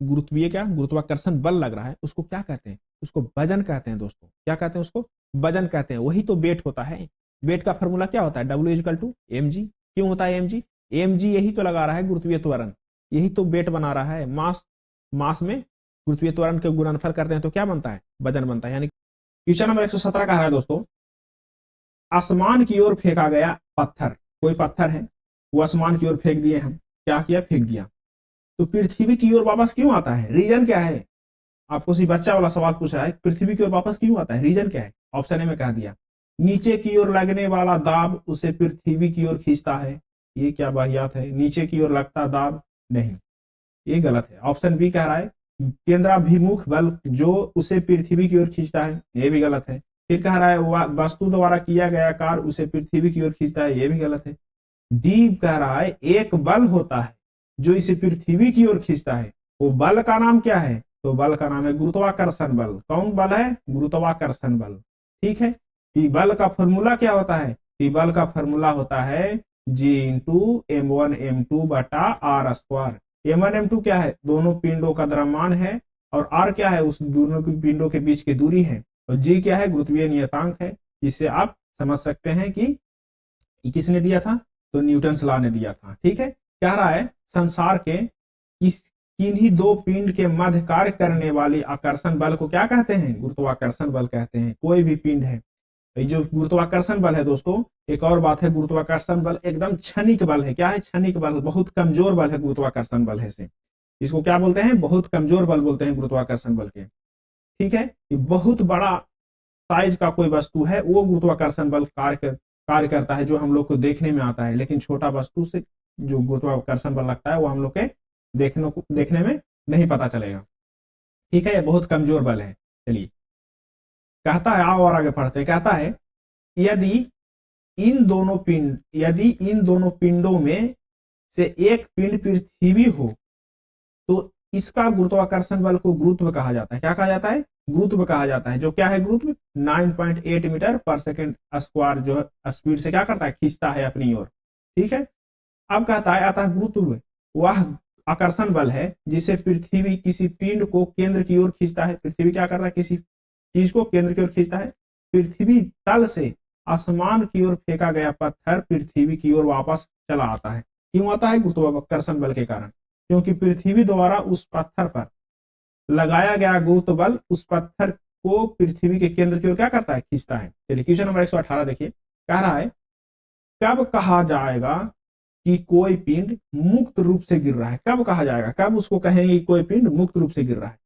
गुरुत्वाकर्षण बल लग रहा है उसको क्या कहते हैं? उसको वजन कहते हैं दोस्तों। क्या कहते हैं? उसको वजन कहते हैं। वही तो वेट होता है। वेट का फॉर्मूला क्या होता है? W=mg। क्यों होता है mg? mg यही तो लगा रहा है गुरुत्वीय त्वरण, यही तो वेट बना रहा है। मास में गुरुत्वीय त्वरण के गुणनफल करते हैं तो क्या बनता है? वजन बनता है। यानी क्वेश्चन नंबर 117 कह रहा है दोस्तों आसमान की ओर फेंका गया पत्थर, कोई पत्थर है वो आसमान की ओर फेंक दिए हम, क्या किया? फेंक दिया, तो पृथ्वी की ओर वापस क्यों आता है? रीजन क्या है? आपको सिर्फ बच्चा वाला सवाल पूछ रहा है, पृथ्वी की ओर वापस क्यों आता है? रीजन क्या है? ऑप्शन ए में कह दिया नीचे की ओर लगने वाला दाब उसे पृथ्वी की ओर खींचता है। ये क्या वाहियात है? नीचे की ओर लगता दाब नहीं, ये गलत है। ऑप्शन बी कह रहा है केंद्राभिमुख बल जो उसे पृथ्वी की ओर खींचता है, ये भी गलत है। फिर कह रहा है वस्तु द्वारा किया गया कार्य उसे पृथ्वी की ओर खींचता है, ये भी गलत है। डी कह रहा है एक बल होता है जो इसे पृथ्वी की ओर खींचता है, वो बल का नाम क्या है? तो बल का नाम है गुरुत्वाकर्षण बल। कौन बल है? गुरुत्वाकर्षण बल। ठीक है। कि बल का फॉर्मूला क्या होता है? कि बल का फॉर्मूला होता है G × m1m2 बटा r स्क्वायर। m1 m2 क्या है? दोनों पिंडों का द्रव्यमान है, और r क्या है? उस दोनों पिंडों के बीच की दूरी है, और g क्या है? गुरुत्वीय नियतांक है। इससे आप समझ सकते हैं कि किसने दिया था? तो न्यूटन लॉ ने दिया था। ठीक है। कह रहा है संसार के किन्हीं दो पिंड के मध्य कार्य करने वाले आकर्षण बल को क्या कहते हैं? गुरुत्वाकर्षण बल कहते हैं। कोई भी पिंड है, जो गुरुत्वाकर्षण बल है दोस्तों, एक और बात है, गुरुत्वाकर्षण बल एकदम क्षणिक बल है। क्या है? क्षणिक बल, बहुत कमजोर बल है गुरुत्वाकर्षण बल है से। इसको क्या बोलते हैं? बहुत कमजोर बल बोलते हैं गुरुत्वाकर्षण बल के। ठीक है। कि बहुत बड़ा साइज का कोई वस्तु है वो गुरुत्वाकर्षण बल कार्य करता है, जो हम लोग को देखने में आता है, लेकिन छोटा वस्तु से जो गुरुत्वाकर्षण बल लगता है वो हम लोग के देखने में नहीं पता चलेगा। ठीक है। ये बहुत कमजोर बल है। चलिए कहता है, आओ और आगे पढ़ते हैं। कहता है यदि इन दोनों पिंडों में से एक पिंड पृथ्वी हो तो इसका गुरुत्वाकर्षण बल को गुरुत्व कहा जाता है। क्या कहा जाता है? गुरुत्व कहा जाता है। जो क्या है गुरुत्व? 9.8 मीटर पर सेकंड स्क्वायर जो स्पीड से क्या करता है? खींचता है अपनी ओर। ठीक है। अब कहता है अतः गुरुत्व वह आकर्षण बल है जिसे पृथ्वी किसी पिंड को केंद्र की ओर खींचता है। पृथ्वी क्या करता है? किसी चीज को केंद्र की ओर खींचता है। पृथ्वी तल से आसमान की ओर फेंका गया पत्थर पृथ्वी की ओर वापस चला आता है। क्यों आता है? गुरुत्वाकर्षण बल के कारण, क्योंकि पृथ्वी द्वारा उस पत्थर पर लगाया गया गुरुत्व बल उस पत्थर को पृथ्वी के केंद्र की ओर क्या करता है? खींचता है। चलिए क्वेश्चन नंबर 118 देखिए। कह रहा है कब कहा जाएगा कि कोई पिंड मुक्त रूप से गिर रहा है? कब कहा जाएगा? कब उसको कहेंगे कोई पिंड मुक्त रूप से गिर रहा है?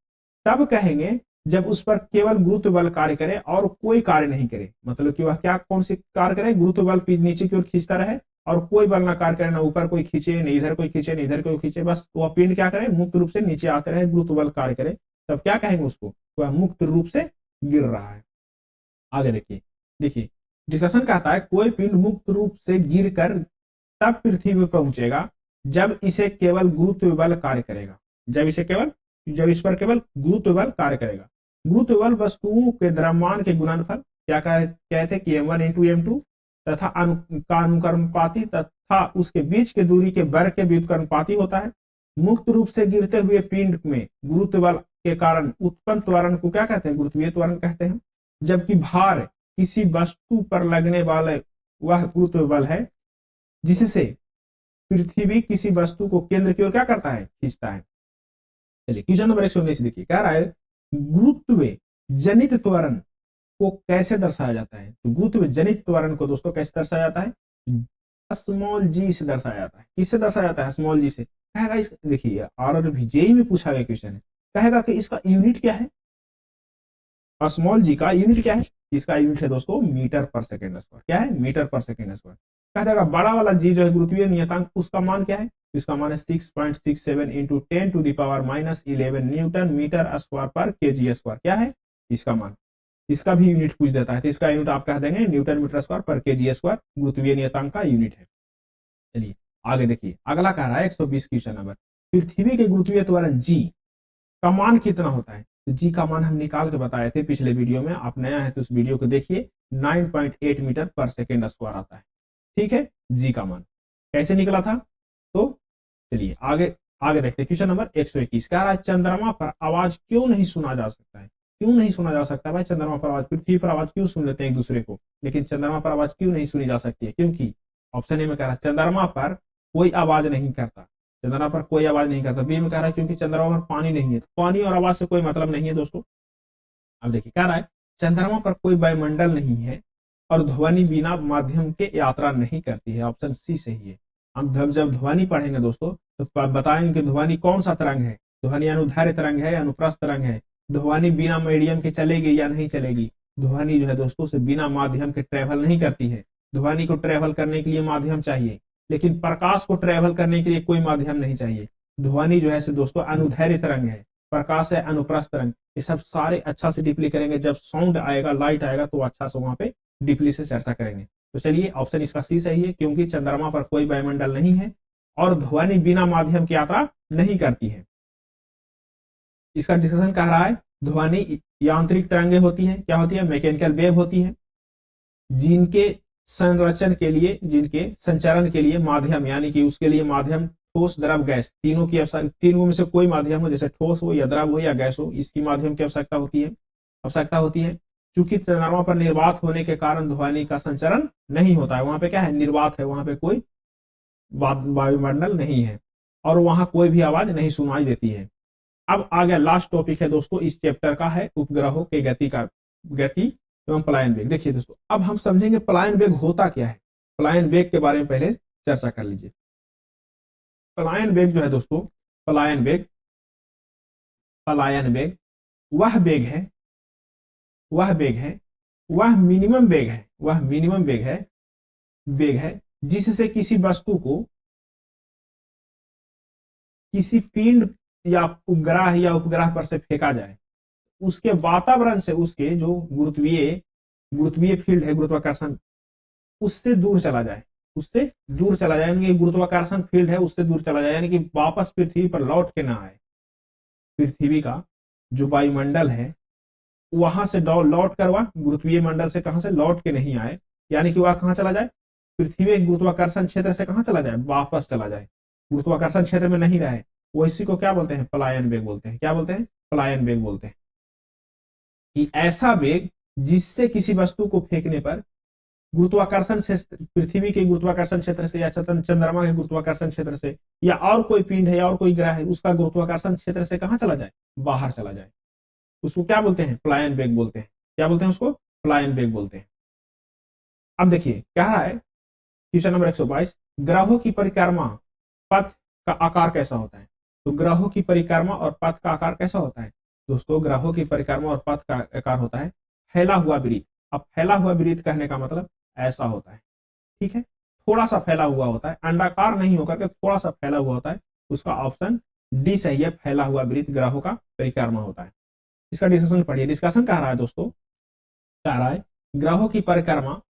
तब कहेंगे जब उस पर केवल गुरुत्व बल कार्य करे और कोई कार्य नहीं करे, मतलब कि वह क्या कौन सी कार्य करे, गुरुत्व बल नीचे की ओर खींचता रहे और कोई बल ना कार्य करे, ना ऊपर कोई खींचे, नहीं इधर कोई खींचे, नहीं इधर कोई खींचे, बस वह पिंड क्या करे, मुक्त रूप से नीचे आते रहे, गुरुत्व बल कार्य करे, तब क्या कहेंगे उसको, वह मुक्त रूप से गिर रहा है। आगे देखिए, देखिए डिस्कशन कहता है कोई पिंड मुक्त रूप से गिर कर तब पृथ्वी पर पहुंचेगा जब इसे केवल गुरुत्व बल कार्य करेगा, जब इस पर केवल गुरुत्व बल कार्य करेगा। गुरुत्व बल वस्तुओं के द्रव्यमान के गुणनफल क्या कहते हैं कि m1 इंटू m2 तथा का अनुक्रमपाती तथा उसके बीच के दूरी के वर्ग के व्युत्क्रमपाती होता है। मुक्त रूप से गिरते हुए पिंड में गुरुत्व बल के कारण उत्पन्न त्वरण को क्या कहते हैं, गुरुत्वीय त्वरण कहते हैं। जबकि भार किसी वस्तु पर लगने वाले वह गुरुत्व बल है जिससे पृथ्वी किसी वस्तु को केंद्र की ओर क्या करता है, खींचता है। चलिए क्वेश्चन नंबर 119 देखिए, कह रहा है गुरुत्व जनित त्वरण को कैसे दर्शाया जाता है। तो गुरुत्व जनित त्वरण को दोस्तों कैसे दर्शाया जाता है, स्मॉल जी से दर्शाया जाता है। किससे दर्शाया जाता है, स्मॉल जी से। कहेगा इस, देखिए आरआरबी जेईई में पूछा गया क्वेश्चन है, कहेगा कि इसका यूनिट क्या है, स्मॉल जी का यूनिट क्या है, इसका यूनिट है दोस्तों मीटर पर सेकेंड स्क्वायर। क्या है, मीटर पर सेकेंड स्क्वायर। कह देगा बड़ा वाला जी जो है गुरुत्वीय नियतांक, उसका मान क्या है, इसका मान है 6.67 into 10 to the power -11 newton metre square पर केजी स्क्वायर। क्या है इसका मान, इसका भी यूनिट पूछ देता है, तो इसका यूनिट आप कह देंगे न्यूटन मीटर स्क्वायर पर केजी स्क्वायर, गुरुत्वीय नियतांक का यूनिट है। चलिए आगे देखिए, अगला कह रहा है 120 क्वेश्चन नंबर, पृथ्वी के गुरुत्वीय त्वरण जी का मान कितना होता है। तो जी का मान हम निकाल के बताए थे पिछले वीडियो में, आप नया है तो उस वीडियो को देखिए, 9.8 मीटर पर सेकेंड स्क्वायर आता है। ठीक है, जी का मान कैसे निकला था। तो चलिए आगे आगे देखते हैं, क्वेश्चन नंबर 121 कह रहा है चंद्रमा पर आवाज क्यों नहीं सुना जा सकता है। क्यों नहीं सुना जा सकता भाई, चंद्रमा पर आवाज, पृथ्वी पर आवाज क्यों सुन लेते हैं एक दूसरे को, लेकिन चंद्रमा पर आवाज क्यों नहीं सुनी जा सकती है। क्योंकि ऑप्शन ए में कह रहा है चंद्रमा पर कोई आवाज नहीं करता, चंद्रमा पर कोई आवाज नहीं करता। बी में कह रहा है क्योंकि चंद्रमा पर पानी नहीं है, तो पानी और आवाज से कोई मतलब नहीं है दोस्तों। अब देखिए कह रहा है चंद्रमा पर कोई वायुमंडल नहीं है और ध्वनि बिना माध्यम के यात्रा नहीं करती है। ऑप्शन सी सही है। हम जब ध्वनि पढ़ेंगे दोस्तों तो बताएंगे कि ध्वनि कौन सा तरंग है, ध्वनि अनुदैर्घ्य तरंग है, अनुप्रस्थ तरंग है, ध्वनि बिना मीडियम के चलेगी या नहीं चलेगी। ध्वनि जो है दोस्तों से बिना माध्यम के ट्रेवल नहीं करती है, ध्वनि को ट्रेवल करने के लिए माध्यम चाहिए, लेकिन प्रकाश को ट्रेवल करने के लिए कोई माध्यम नहीं चाहिए। ध्वनि जो है से दोस्तों अनुदैर्घ्य तरंग है, प्रकाश है अनुप्रस्थ तरंग। ये सब सारे अच्छा से डीपली करेंगे, जब साउंड आएगा लाइट आएगा तो अच्छा से वहां पे डीपली से चर्चा करेंगे। तो चलिए ऑप्शन इसका सी सही है, क्योंकि चंद्रमा पर कोई वायुमंडल नहीं है और ध्वनि बिना माध्यम की यात्रा नहीं करती है। इसका डिस्कशन कह रहा है ध्वनि यांत्रिक तरंगे होती है, क्या होती है, मैकेनिकल वेव होती है, जिनके संरचन के लिए, जिनके संचरण के लिए माध्यम, यानी कि उसके लिए माध्यम ठोस द्रव गैस, तीनों में से कोई माध्यम हो, जैसे ठोस हो या द्रव हो या गैस हो, इसकी माध्यम की आवश्यकता होती है। चूंकि चंद्रमा पर निर्वात होने के कारण ध्वनि का संचरण नहीं होता है, वहां पे क्या है, निर्वात है, वहां पे कोई वायुमंडल नहीं है और वहां कोई भी आवाज नहीं सुनाई देती है। अब आ गया लास्ट टॉपिक है दोस्तों इस चैप्टर का, है उपग्रहों के गति एवं पलायन वेग। देखिए दोस्तों अब हम समझेंगे पलायन वेग होता क्या है। पलायन वेग के बारे में पहले चर्चा कर लीजिए। पलायन वेग जो है दोस्तों, पलायन वेग वह मिनिमम वेग है जिससे किसी वस्तु को किसी पिंड या उपग्रह पर से फेंका जाए, उसके वातावरण से, उसके जो गुरुत्वीय फील्ड है, गुरुत्वाकर्षण, उससे दूर चला जाए, यानी कि गुरुत्वाकर्षण फील्ड है उससे दूर चला जाए, यानी कि वापस पृथ्वी पर लौट के ना आए। पृथ्वी का जो वायुमंडल है वहां से लौट कर वह गुरुत्वीय मंडल से कहां से लौट के नहीं आए, यानी कि वह कहां चला जाए, पृथ्वी गुरुत्वाकर्षण क्षेत्र से कहां चला जाए, वापस चला जाए, गुरुत्वाकर्षण क्षेत्र में नहीं रहे। वो इसी को क्या बोलते हैं, पलायन वेग बोलते हैं। क्या बोलते हैं, पलायन वेग बोलते हैं। कि ऐसा वेग जिससे किसी वस्तु को फेंकने पर गुरुत्वाकर्षण से, पृथ्वी के गुरुत्वाकर्षण क्षेत्र से या चंद्रमा के गुरुत्वाकर्षण क्षेत्र से या और कोई पिंड है या और कोई ग्रह है, उसका गुरुत्वाकर्षण क्षेत्र से कहां चला जाए, बाहर चला जाए, उसको क्या बोलते हैं, पलायन वेग बोलते हैं। क्या बोलते हैं उसको, पलायन वेग बोलते हैं। अब देखिए कह रहा है क्वेश्चन नंबर 122, ग्रहों की परिक्रमा पथ का आकार कैसा होता है। तो ग्रहों की परिक्रमा और पथ का आकार कैसा होता है। दोस्तों ग्रहों की परिक्रमा और पथ का आकार होता है फैला हुआ वृत्त। अब फैला हुआ वृत्त कहने का मतलब ऐसा होता है, ठीक है, थोड़ा सा फैला हुआ होता है, अंडाकार नहीं होकर के थोड़ा सा फैला हुआ होता है। उसका ऑप्शन डी सही है, फैला हुआ वृत्त ग्रहों का परिक्रमा होता है। इसका डिस्कशन पढ़िए। डिस्कशन कह रहा है दोस्तों, कह रहा है ग्रहों की परिक्रमा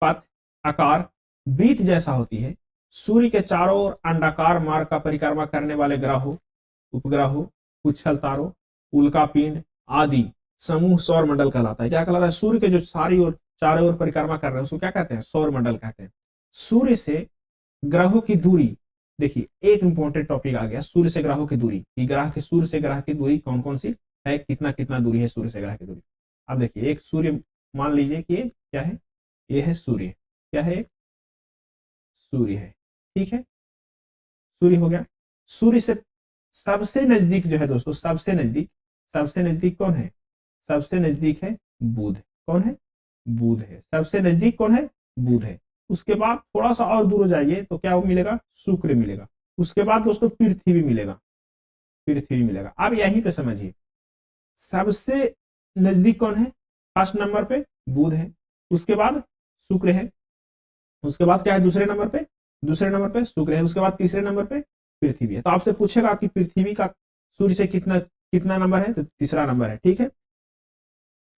पथ आकार वृत्त जैसा होती है। सूर्य के चारों ओर अंडाकार मार्ग का परिक्रमा करने वाले ग्रहों, उपग्रहों, उच्छल तारों, उल्का पिंड आदि समूह सौर मंडल कहलाता है। क्या कहलाता है? सूर्य के जो सारी ओर चारों ओर परिक्रमा कर रहे हैं उसको क्या कहते हैं? सौर मंडल कहते हैं। सूर्य से ग्रहों की दूरी, देखिए एक इंपॉर्टेंट टॉपिक आ गया, सूर्य से ग्रहों की दूरी। ग्रह के सूर्य से ग्रह की दूरी कौन कौन सी है, कितना कितना दूरी है सूर्य से ग्रह की दूरी। अब देखिए एक सूर्य मान लीजिए कि क्या है, ये है सूर्य, क्या है, सूर्य है, ठीक है, सूर्य हो गया। सूर्य से सबसे नजदीक जो है दोस्तों, सबसे नजदीक कौन है? सबसे नजदीक है बुध। कौन है? बुध है। सबसे नजदीक कौन है? बुध है। उसके बाद थोड़ा सा और दूर हो जाइए तो क्या मिलेगा? शुक्र मिलेगा। उसके बाद दोस्तों पृथ्वी मिलेगा, पृथ्वी मिलेगा। अब यहीं पे समझिए, सबसे नजदीक कौन है? फर्स्ट नंबर पे बुध है, उसके बाद शुक्र है, उसके बाद क्या है दूसरे नंबर पे? दूसरे नंबर पे शुक्र है, उसके बाद तीसरे नंबर पे पृथ्वी है। तो आपसे पूछेगा कि पृथ्वी का सूर्य से कितना कितना नंबर है, तो तीसरा नंबर है, ठीक है।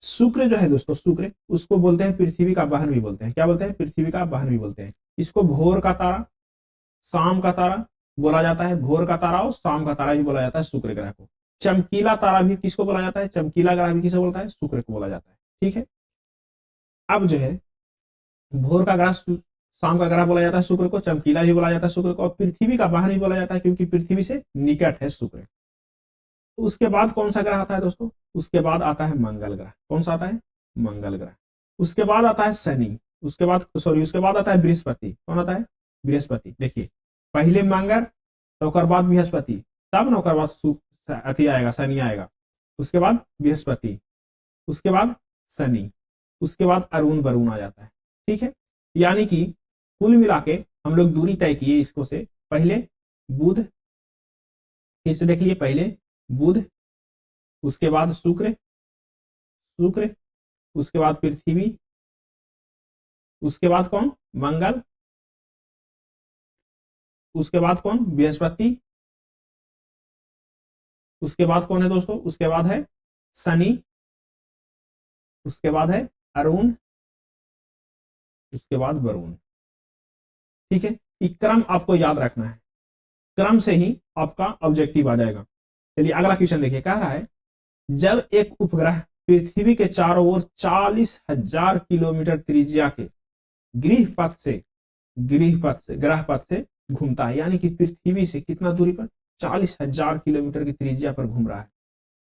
शुक्र जो है दोस्तों, शुक्र उसको बोलते हैं पृथ्वी का वाहन भी बोलते हैं। क्या बोलते हैं? पृथ्वी का वाहन भी बोलते हैं। इसको भोर का तारा, शाम का तारा बोला जाता है। भोर का तारा और शाम का तारा भी बोला जाता है शुक्र ग्रह को। चमकीला तारा भी किसको बोला जाता है? चमकीला ग्रह भी किसे बोलता है? शुक्र को बोला जाता है, ठीक है। अब जो है भोर का ग्रह शाम का ग्रह बोला जाता है शुक्र को, चमकीला भी बोला जाता है शुक्र को, और पृथ्वी का वाहन भी बोला जाता है क्योंकि पृथ्वी से निकट है शुक्र। उसके बाद कौन सा ग्रह आता है दोस्तों? उसके बाद आता है मंगल ग्रह। कौन सा आता है? मंगल ग्रह। उसके बाद आता है शनि, उसके बाद उसके बाद आता है बृहस्पति। कौन आता है? बृहस्पति। देखिए पहले मंगल, तो बाद बृहस्पति, तब न बाद अति आएगा, शनि आएगा, उसके बाद बृहस्पति, उसके बाद शनि, उसके बाद अरुण वरुण आ जाता है, ठीक है। यानी कि कुल मिला के हम लोग दूरी तय किए इसको से, पहले बुध, फिर से देख लिए, पहले बुध, उसके बाद शुक्र, उसके बाद पृथ्वी, उसके बाद कौन? मंगल, उसके बाद कौन? बृहस्पति, उसके बाद कौन है दोस्तों? उसके बाद है शनि, उसके बाद है अरुण, उसके बाद वरुण, ठीक है। ये क्रम आपको याद रखना है, क्रम से ही आपका ऑब्जेक्टिव आ जाएगा। चलिए अगला क्वेश्चन देखिए, कह रहा है जब एक उपग्रह पृथ्वी के चारों ओर 40,000 किलोमीटर त्रिज्या के ग्रह पथ से घूमता है, यानी कि पृथ्वी से कितना दूरी पर? 40,000 किलोमीटर की त्रिज्या पर घूम रहा है।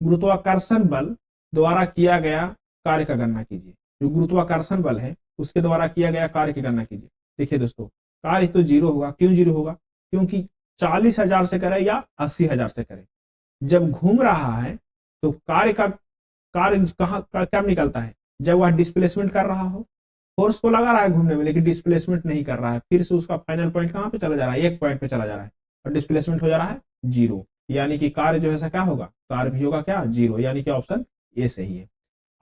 गुरुत्वाकर्षण बल द्वारा किया गया कार्य का गणना कीजिए। जो गुरुत्वाकर्षण बल है उसके द्वारा किया गया कार्य की गणना कीजिए। देखिए दोस्तों कार्य तो जीरो होगा। क्यों जीरो होगा? क्योंकि 40,000 से करे या 80,000 से करे, जब घूम रहा है तो कार्य कहां कब निकलता है? जब वह डिस्प्लेसमेंट कर रहा हो। फोर्स तो लगा रहा है घूमने में लेकिन डिस्प्लेसमेंट नहीं कर रहा है, फिर से उसका फाइनल पॉइंट कहां पे चला जा रहा है? एक पॉइंट पे चला जा रहा है और डिस्प्लेसमेंट हो जा रहा है जीरो। यानी कि कार्य जो है क्या होगा? कार्य भी होगा क्या? जीरो। यानी कि ऑप्शन ए सही है।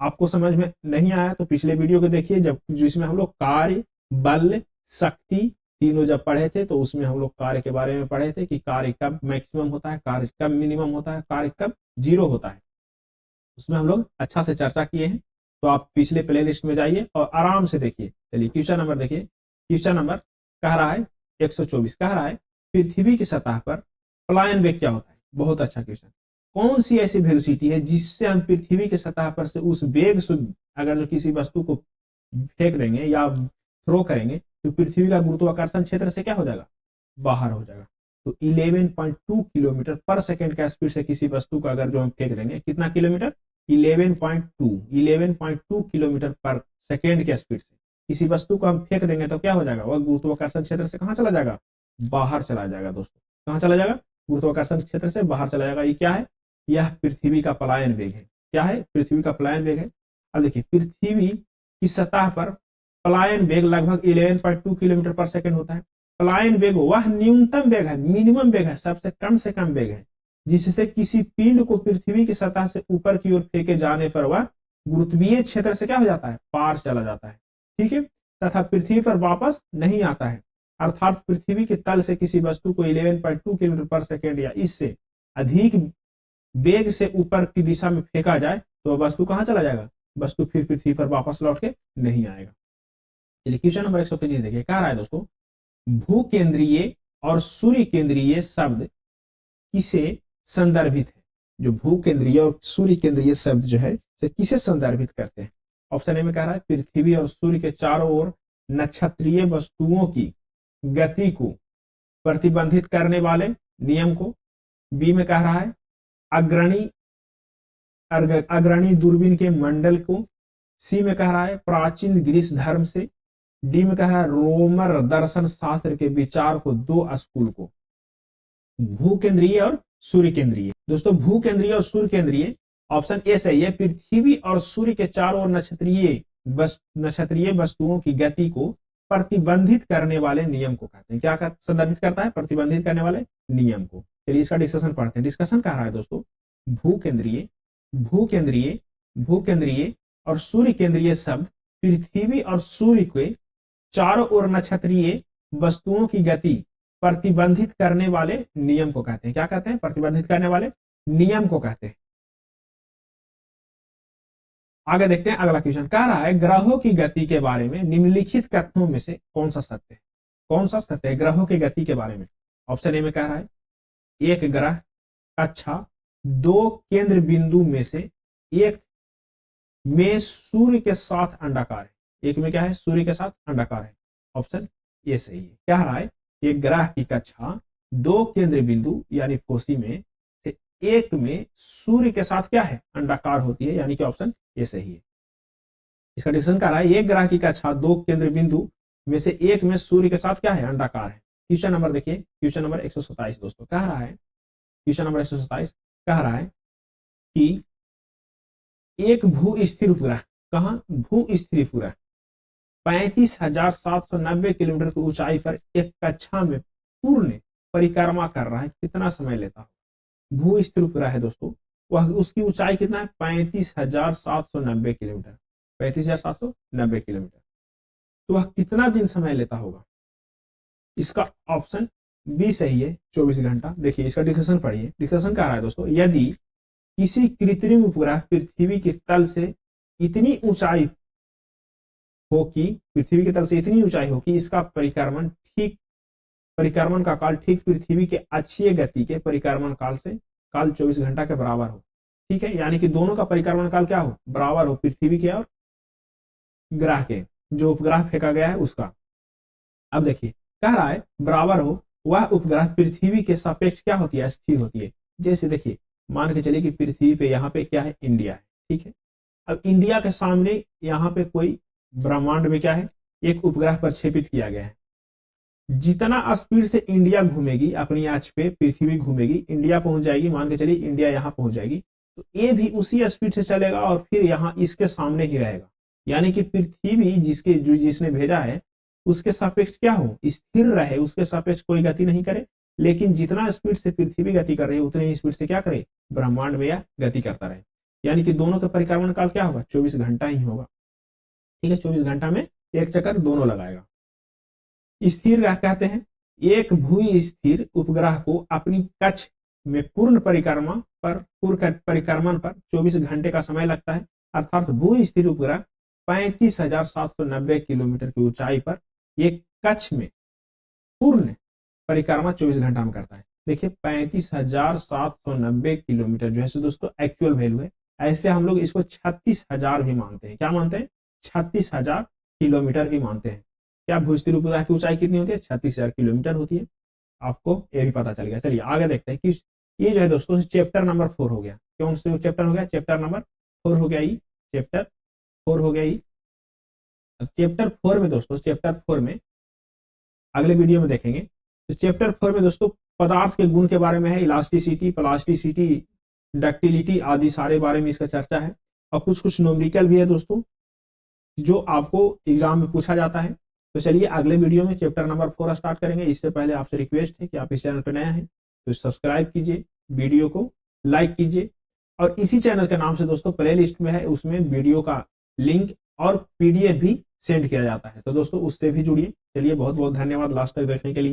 आपको समझ में नहीं आया तो पिछले वीडियो को देखिए, जब जिसमें हम लोग कार्य, बल, शक्ति तीनों जब पढ़े थे तो उसमें हम लोग कार्य के बारे में पढ़े थे कि कार्य कब मैक्सिमम होता है, कार्य कब मिनिमम होता है, कार्य कब जीरो होता है। उसमें हम लोग अच्छा से चर्चा किए हैं, तो आप पिछले प्ले लिस्ट में जाइए और आराम से देखिए। चलिए क्वेश्चन नंबर देखिए। क्वेश्चन नंबर कह रहा है 124, कह रहा है पृथ्वी की सतह पर पलायन वेग क्या होता है? बहुत अच्छा क्वेश्चन। कौन सी ऐसी वेलोसिटी है जिससे हम पृथ्वी की सतह पर से उस वेग से अगर जो किसी वस्तु को फेंक देंगे या थ्रो करेंगे तो पृथ्वी का गुरुत्वाकर्षण क्षेत्र से क्या हो जाएगा? बाहर हो जाएगा। तो 11.2 किलोमीटर पर सेकंड का स्पीड से किसी वस्तु को अगर जो हम फेंक देंगे, कितना किलोमीटर? 11.2 किलोमीटर पर सेकेंड के स्पीड से किसी वस्तु को हम फेंक देंगे तो क्या हो जाएगा? वह गुरुत्वाकर्षण क्षेत्र से कहां चला जाएगा? बाहर चला जाएगा दोस्तों। कहां चला जाएगा? गुरुत्वाकर्षण क्षेत्र से बाहर चला जाएगा। ये क्या है? यह पृथ्वी का पलायन वेग है। क्या है? पृथ्वी का पलायन वेग है। अब देखिए पृथ्वी की सतह पर पलायन वेग लगभग 11.2 किलोमीटर पर सेकंड होता है। पलायन वेग वह न्यूनतम वेग है, मिनिमम वेग है, सबसे कम से कम वेग है जिससे किसी पिंड को पृथ्वी की सतह से ऊपर की ओर फेंके जाने पर वह गुरुत्वीय क्षेत्र से क्या हो जाता है, पार चला जाता है, ठीक है, तथा पृथ्वी पर वापस नहीं आता है। अर्थात पृथ्वी के तल से किसी वस्तु को 11.2 किलोमीटर पर सेकेंड या इससे अधिक वेग से ऊपर की दिशा में फेंका जाए तो वस्तु कहां चला जाएगा, वस्तु फिर पृथ्वी पर वापस लौट के नहीं आएगा। चलिए क्वेश्चन नंबर 125 देखिए, कह रहा है दोस्तों, भूकेंद्रीय और सूर्य केंद्रीय शब्द किसे संदर्भित है। जो भूकेंद्रीय और सूर्य केंद्रीय शब्द जो है से किसे संदर्भित करते हैं। ऑप्शन ए में कह रहा है पृथ्वी और सूर्य के चारों ओर नक्षत्रीय वस्तुओं की गति को प्रतिबंधित करने वाले नियम को। बी में कह रहा है अग्रणी दूरबीन के मंडल को। सी में कह रहा है प्राचीन ग्रीस धर्म से। डी में कह रहा है रोमर दर्शन शास्त्र के विचार को दो स्कूल को। भूकेंद्रीय और सूर्य केंद्रीय। दोस्तों भूकेंद्रीय और सूर्य केंद्रीय ऑप्शन ए सही है। पृथ्वी और सूर्य के चारों ओर नक्षत्रीय वस्तुओं की गति को प्रतिबंधित करने वाले नियम को कहते हैं। क्या संदर्भित करता है, प्रतिबंधित करने वाले नियम को। चलिए इसका डिस्कशन पढ़ते हैं। डिस्कशन कह रहा है दोस्तों, भूकेंद्रीय और सूर्य केंद्रीय शब्द पृथ्वी और सूर्य के चारों ओर नक्षत्रीय वस्तुओं की गति प्रतिबंधित करने वाले नियम को कहते हैं। क्या कहते हैं, प्रतिबंधित करने वाले नियम को कहते हैं। आगे देखते हैं अगला क्वेश्चन। कह रहा है ग्रहों की गति के बारे में निम्नलिखित कथनों में से कौन सा सत्य है। कौन सा सत्य है ग्रहों की गति के बारे में। ऑप्शन ए में कह रहा है एक ग्रह अच्छा दो केंद्र बिंदु में से एक में सूर्य के साथ अंडाकार है। एक में क्या है, सूर्य के साथ अंडाकार है। ऑप्शन ए सही है। कह रहा है एक ग्रह की कक्षा दो केंद्र बिंदु यानी फोसी में से एक में सूर्य के साथ क्या है, अंडाकार होती है, यानी कि ऑप्शन ए सही है। इसका डिस्कशन कर रहा है एक ग्रह की कक्षा दो केंद्र बिंदु में से एक में सूर्य के साथ क्या है, अंडाकार है। क्वेश्चन नंबर देखिए, क्वेश्चन नंबर 127 दोस्तों कह रहा है, क्वेश्चन नंबर 127 कह रहा है कि एक भू स्थिर उपग्रह, कहां, भू स्थिर उपग्रह 35,790 किलोमीटर की ऊंचाई पर एक कक्षा में पूर्ण परिक्रमा कर रहा है, कितना समय लेता है। भू स्थिर उपग्रह है दोस्तों, वह उसकी ऊंचाई कितना है, 35,790 किलोमीटर, 35,790 किलोमीटर। तो वह कितना दिन समय लेता होगा। इसका ऑप्शन बी सही है, 24 घंटा। देखिए इसका डिस्कशन पढ़िए। डिस्कशन क्या रहा है दोस्तों, यदि किसी कृत्रिम उपग्रह पृथ्वी के तल से इतनी ऊंचाई हो कि पृथ्वी के तल से इतनी ऊंचाई हो कि इसका परिक्रमण का काल ठीक पृथ्वी के अक्षीय गति के परिक्रमण काल से 24 घंटा के बराबर हो, ठीक है, यानी कि दोनों का परिक्रमण काल क्या हो, बराबर हो, पृथ्वी के और ग्रह के, जो उपग्रह फेंका गया है उसका। अब देखिए कह रहा है बराबर हो, वह उपग्रह पृथ्वी के सापेक्ष क्या होती है, स्थिर होती है। जैसे देखिए मान के चलिए कि पृथ्वी पे यहाँ पे क्या है, इंडिया है, ठीक है। अब इंडिया के सामने यहाँ पे कोई ब्रह्मांड में क्या है, एक उपग्रह प्रक्षेपित किया गया है। जितना स्पीड से इंडिया घूमेगी अपनी अक्ष पे, पृथ्वी घूमेगी, इंडिया पहुंच जाएगी, मान के चलिए इंडिया यहाँ पहुंच जाएगी, तो ये भी उसी स्पीड से चलेगा और फिर यहाँ इसके सामने ही रहेगा। यानी कि पृथ्वी जिसने भेजा है उसके सापेक्ष क्या हो, स्थिर रहे, उसके सापेक्ष कोई गति नहीं करे। लेकिन जितना स्पीड से पृथ्वी गति कर रही है उतनी ही स्पीड से क्या करे, ब्रह्मांड में यह गति करता रहे। यानी कि दोनों का परिक्रमण काल क्या होगा, 24 घंटा ही होगा, ठीक है। 24 घंटा में एक चक्कर दोनों लगाएगा। स्थिर ग्रह कहते हैं एक भू स्थिर उपग्रह को अपनी कक्ष में पूर्ण परिक्रमण पर 24 घंटे का समय लगता है। अर्थात भू स्थिर उपग्रह 35,790 किलोमीटर की ऊंचाई पर एक कक्ष में पूर्ण परिक्रमा 24 घंटा में करता है। देखिए 35,790 किलोमीटर जो है दोस्तों एक्चुअल वैल्यू है। ऐसे हम लोग इसको 36,000 भी मानते हैं। क्या मानते हैं, 36,000 किलोमीटर भी मानते हैं। क्या भू स्थिर उपग्रह की ऊंचाई कितनी होती है, 36,000 किलोमीटर होती है। आपको ये भी पता चल गया। चलिए आगे देखते हैं कि ये जो है दोस्तों चैप्टर नंबर 4 हो गया। कौन से चैप्टर हो गया, चैप्टर नंबर 4 हो गया। ये चैप्टर 4 हो गया। अब चैप्टर 4 में दोस्तों, चैप्टर 4 में अगले वीडियो में देखेंगे। तो चैप्टर 4 में दोस्तों पदार्थ के गुण के बारे में है, इलास्टिसिटी, प्लास्टिसिटी, डक्टिलिटी आदि सारे बारे में इसका चर्चा है। और कुछ न्यूमेरिकल भी है दोस्तों जो आपको एग्जाम में पूछा जाता है। तो चलिए अगले वीडियो में चैप्टर नंबर 4 स्टार्ट करेंगे। इससे पहले आपसे रिक्वेस्ट है कि आप इस चैनल पर नए हैं तो सब्सक्राइब कीजिए, वीडियो को लाइक कीजिए और इसी चैनल के नाम से दोस्तों प्लेलिस्ट में है, उसमें वीडियो का लिंक और पीडीएफ भी सेंड किया जाता है, तो दोस्तों उससे भी जुड़िए। चलिए बहुत बहुत धन्यवाद लास्ट तक देखने के लिए।